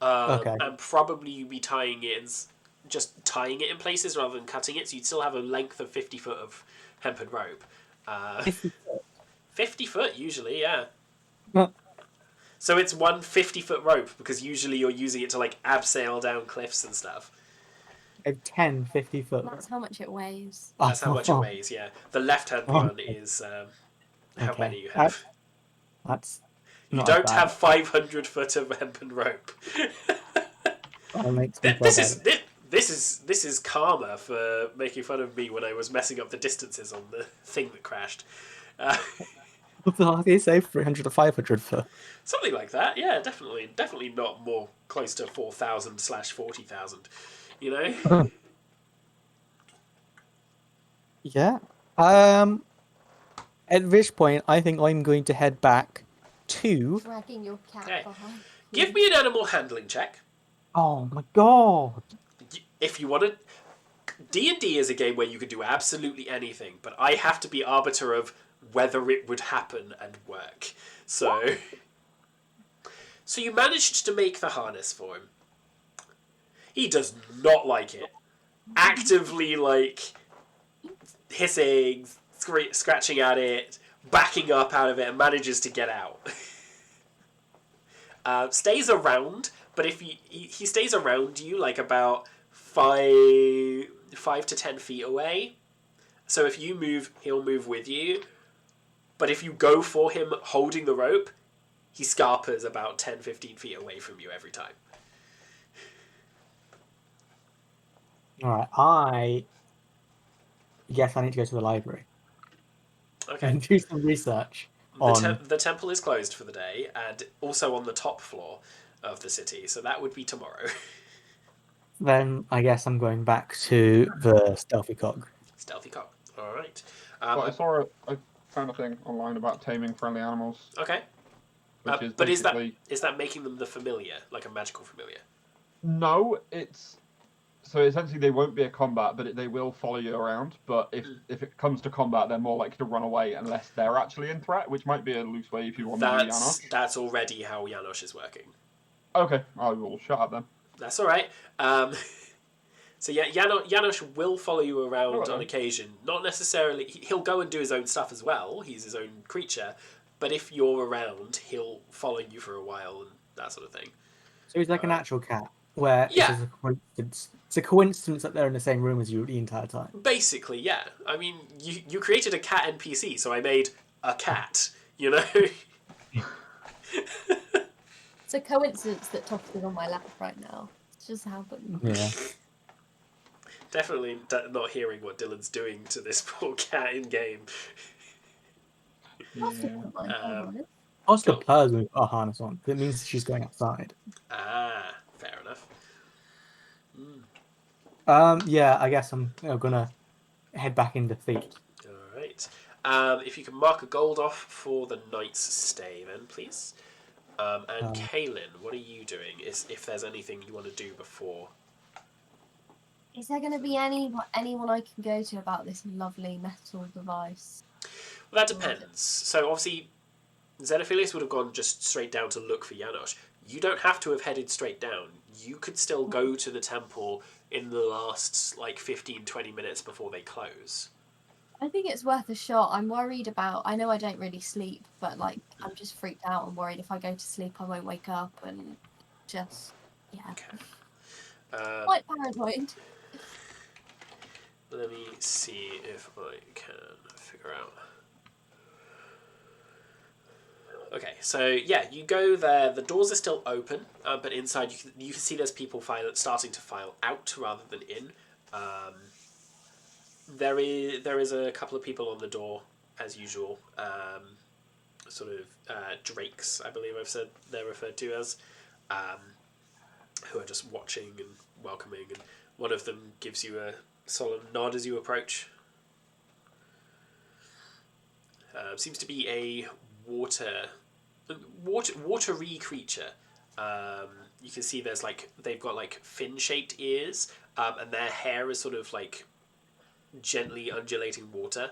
Okay. And probably you'd be tying it just tying it in places rather than cutting it, so you'd still have a length of 50 foot of hempen rope. 50 foot? 50 foot, usually, yeah. No. So it's one 50-foot rope, because usually you're using it to, like, abseil down cliffs and stuff. I have 10 50-foot. That's how much it weighs. That's how much it weighs, yeah. The left-hand one is how Okay. many you have. That's You not don't bad. have 500 foot of hempen rope. That makes me feel better. This is karma for making fun of me when I was messing up the distances on the thing that crashed. What did they say? 300 to 500 for. Something like that, yeah, definitely not more close to 4,000/40,000. You know. Yeah. At which point, I think I'm going to head back to. Dragging your cat Okay. behind. Give me an animal handling check. Oh my god! If you want to. D&D is a game where you can do absolutely anything, but I have to be arbiter of whether it would happen and work. So you managed to make the harness for him. He does not like it. Actively, like, hissing, scratching at it, backing up out of it, and manages to get out. Stays around, but if he stays around you, like, about 5 to 10 feet away. So if you move, he'll move with you. But if you go for him holding the rope, he scarpers about 10, 15 feet away from you every time. Alright, I guess I need to go to the library Okay. and do some research on. The temple is closed for the day, and also on the top floor of the city, so that would be tomorrow. Then I guess I'm going back to the stealthy cog. Stealthy cock. Alright. But I found a thing online about taming friendly animals, Okay. which is But basically... is that making them the familiar, like a magical familiar? No, it's... So essentially they won't be a combat, but they will follow you around. But if it comes to combat, they're more likely to run away unless they're actually in threat, which might be a loose way if you want to do Janosch. That's already how Janosch is working. Okay, I will shut up then. That's alright. So yeah, Janosch will follow you around on occasion. Not necessarily... He'll go and do his own stuff as well. He's his own creature. But if you're around, he'll follow you for a while and that sort of thing. So he's like an actual cat, where Yeah. it's just a coincidence. It's a coincidence that they're in the same room as you the entire time. Basically, yeah. I mean, you created a cat NPC, so I made a cat, you know? It's a coincidence that Toff is on my lap right now. It's just happened. Yeah. Definitely not hearing what Dylan's doing to this poor cat in game. Toff doesn't mind harness. Ask the Cool. purrs with a harness on, because it means she's going outside. Ah, fair enough. Yeah, I guess I'm gonna head back into Theat. Alright. If you can mark a gold off for the night's stay, then, please. And Kaylin, what are you doing? If there's anything you want to do before... Is there going to be anyone I can go to about this lovely metal device? Well, that depends. So, obviously, Xenophilius would have gone just straight down to look for Janosch. You don't have to have headed straight down. You could still go to the temple in the last, 15-20 minutes before they close. I think it's worth a shot. I'm worried about... I know I don't really sleep, but, I'm just freaked out and worried if I go to sleep I won't wake up and just... Yeah. Okay. Quite paranoid. Let me see if I can figure out... Okay, so yeah, you go there. The doors are still open, but inside you can see there's people starting to file out rather than in. There is a couple of people on the door as usual. Drakes, I believe I've said they're referred to as, who are just watching and welcoming. And one of them gives you a solemn nod as you approach. Seems to be a watery creature. You can see there's they've got fin-shaped ears, and their hair is sort of gently undulating water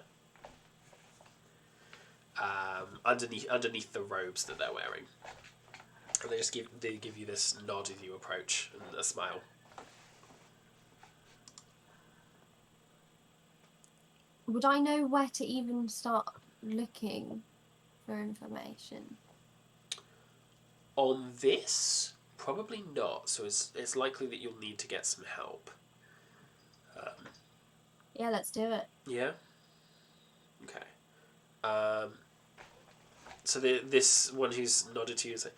underneath the robes that they're wearing, and they give you this nod as you approach and a smile. Would I know where to even start looking for information? On this, probably not. So it's likely that you'll need to get some help. Yeah, let's do it. Yeah. Okay. So this one who's nodded to you is like,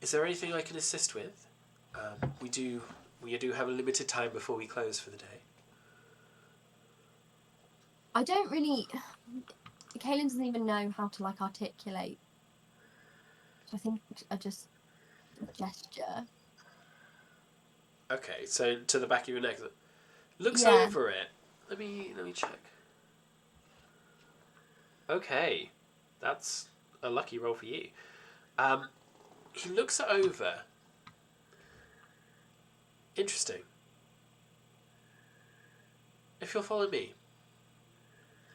"Is there anything I can assist with? We do We do have a limited time before we close for the day. I don't really. Kaylin doesn't even know how to like articulate. So I think I just gesture. Okay, so to the back of your neck. Looks Yeah. over it. Let me check. Okay, that's a lucky roll for you. He looks it over. Interesting. If you'll follow me,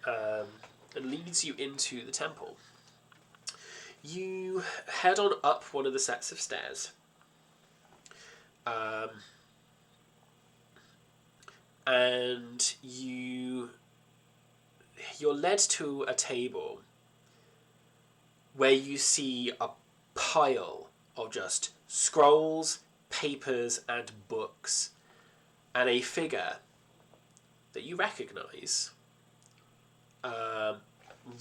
it leads you into the temple. You head on up one of the sets of stairs. And you're led to a table where you see a pile of just scrolls, papers, and books, and a figure that you recognise,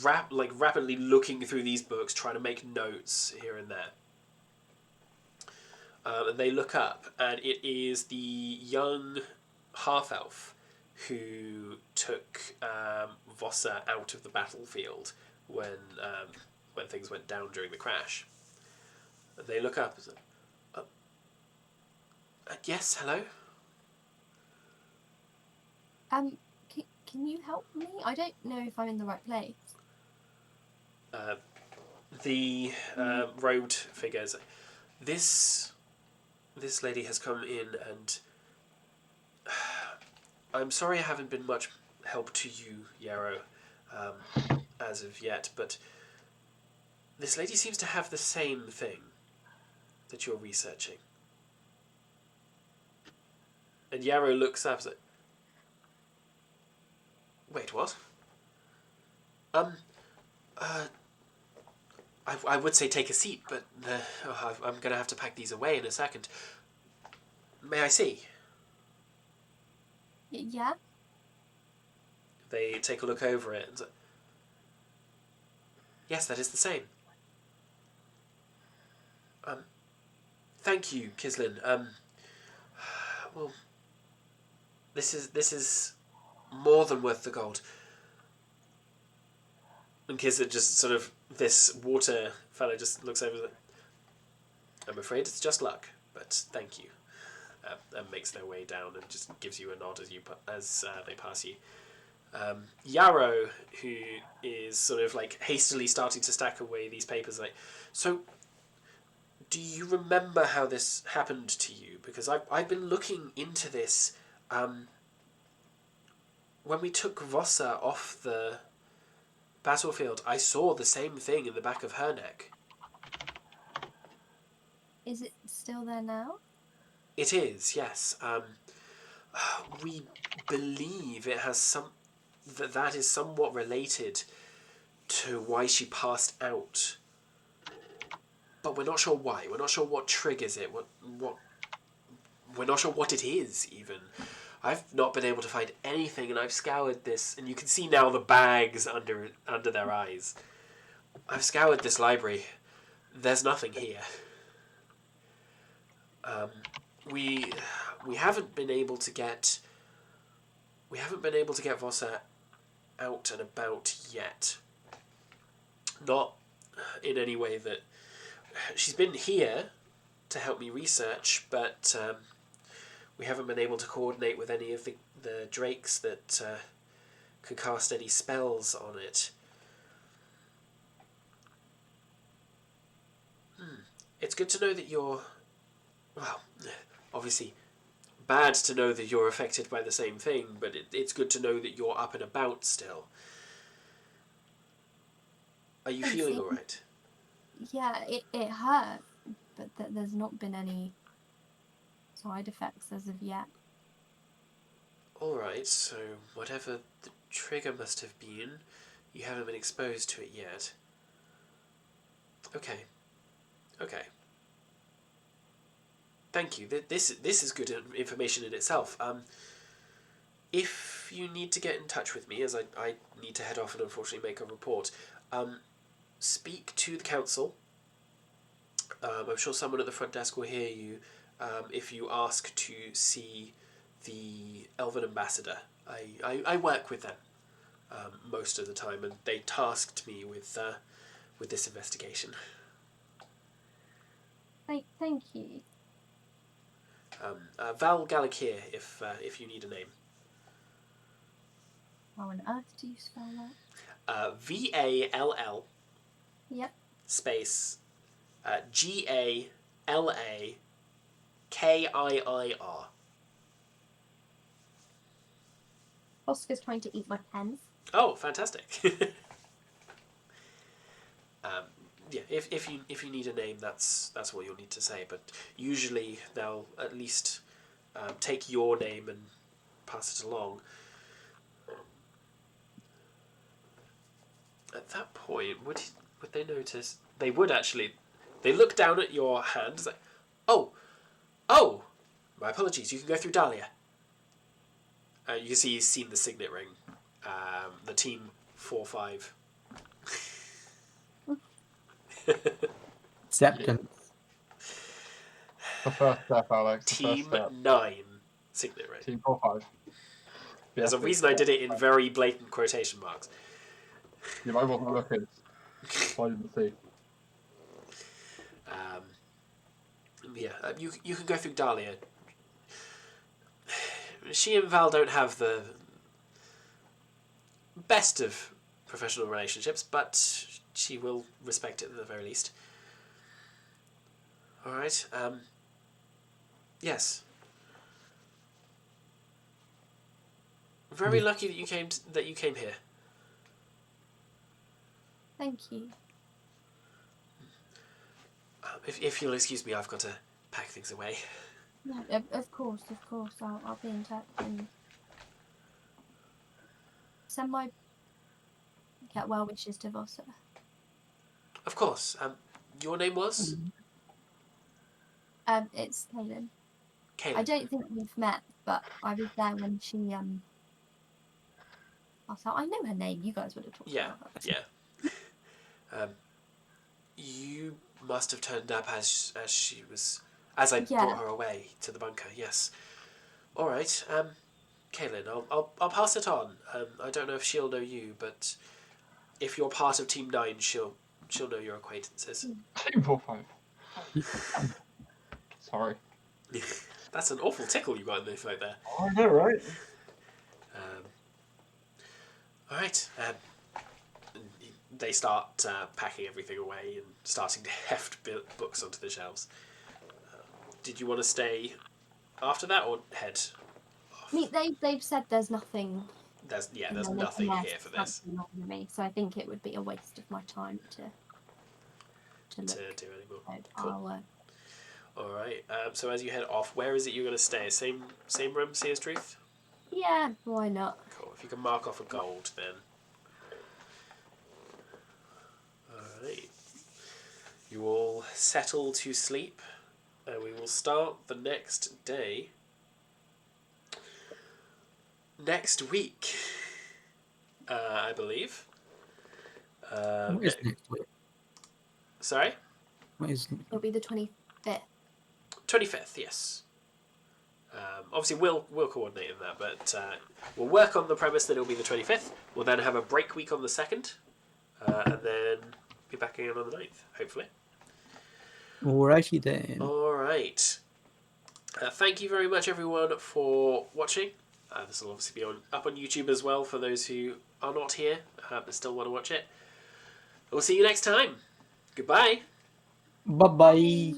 rapidly looking through these books, trying to make notes here and there. And they look up, and it is the young half-elf who took Vossa out of the battlefield when things went down during the crash. And they look up and say, yes, hello? Can you help me? I don't know if I'm in the right place. The robed figures. This lady has come in, and I'm sorry I haven't been much help to you, Yarrow, as of yet, but this lady seems to have the same thing that you're researching. And Yarrow looks up and says, wait, what? I would say take a seat, but I'm going to have to pack these away in a second. May I see? Yeah? They take a look over it and say, yes, that is the same. Thank you, Kislin. Well, this is more than worth the gold. And Kislin just sort of, this water fellow just looks over it. I'm afraid it's just luck, but thank you. And makes their way down and just gives you a nod as they pass you. Yarrow, who is sort of like hastily starting to stack away these papers, like, so do you remember how this happened to you? Because I've been looking into this. When we took Vossa off the battlefield, I saw the same thing in the back of her neck. Is it still there now? It is, yes. We believe it has that is somewhat related to why she passed out. But we're not sure why. We're not sure what triggers it. We're not sure what it is, even. I've not been able to find anything, and I've scoured this, and you can see now the bags under their eyes. I've scoured this library. There's nothing here. We haven't been able to get Vossa out and about yet. Not in any way that she's been here to help me research, but we haven't been able to coordinate with any of the drakes that could cast any spells on it. It's good to know that you're, well, obviously bad to know that you're affected by the same thing, but it's good to know that you're up and about still. Are you feeling all right? Yeah, it hurt, but there's not been any side effects as of yet. Alright, so whatever the trigger must have been, you haven't been exposed to it yet. Okay. Thank you. This is good information in itself. If you need to get in touch with me, as I need to head off and unfortunately make a report, speak to the council. I'm sure someone at the front desk will hear you. if you ask to see the Elven Ambassador. I work with them most of the time, and they tasked me with this investigation. Thank you. Val Galakir, if you need a name. How on earth do you spell that? VALL Yep. space GALAKIIR. Oscar's trying to eat my pens. Oh, fantastic. Yeah, if you need a name, that's what you'll need to say. But usually they'll at least take your name and pass it along. At that point, would they notice? They would actually. They look down at your hand. It's like, oh, my apologies. You can go through Dahlia. You can see he's seen the signet ring. The team 4-5. Acceptance. The first step, Alex. The Team first step. 9 signet ring. Team 4-5. There's a reason I did it in very blatant quotation marks. I wasn't looking. So I didn't see. You can go through Dahlia. She and Val don't have the best of professional relationships, but she will respect it at the very least. All right. Yes. Very lucky that you came here. Thank you. If you'll excuse me, I've got to pack things away. No, of course. I'll be in touch and send my well wishes to Vossa. Of course. Your name was? It's Kaylin. Kaylin. I don't think we've met, but I was there when she I know her name. You guys would have talked about her. Yeah. You must have turned up as she was, as I brought her away to the bunker. Yes. All right. Kaylin, I'll pass it on. I don't know if she'll know you, but if you're part of Team 9, she'll know your acquaintances. Team 4-5. Sorry. That's an awful tickle you got in the throat there. I know, right? All right. They start packing everything away and starting to heft books onto the shelves. Did you want to stay after that or head off? They've said there's nothing. There's nothing here for this. Me, so I think it would be a waste of my time to do anymore. So cool. All right. So as you head off, where is it you're going to stay? Same room, Seer's Truth? Yeah, why not? Cool. If you can mark off a gold, then. All right. You all settle to sleep, and we will start the next day. Next week, I believe. What is next week? Sorry? What is... It'll be the 25th. 25th, yes. Obviously, we'll coordinate in that, but we'll work on the premise that it'll be the 25th. We'll then have a break week on the 2nd, and then be back again on the 9th, hopefully. Alrighty then. All right. Thank you very much, everyone, for watching. This will obviously be up on YouTube as well for those who are not here but still want to watch it. We'll see you next time. Goodbye. Bye-bye.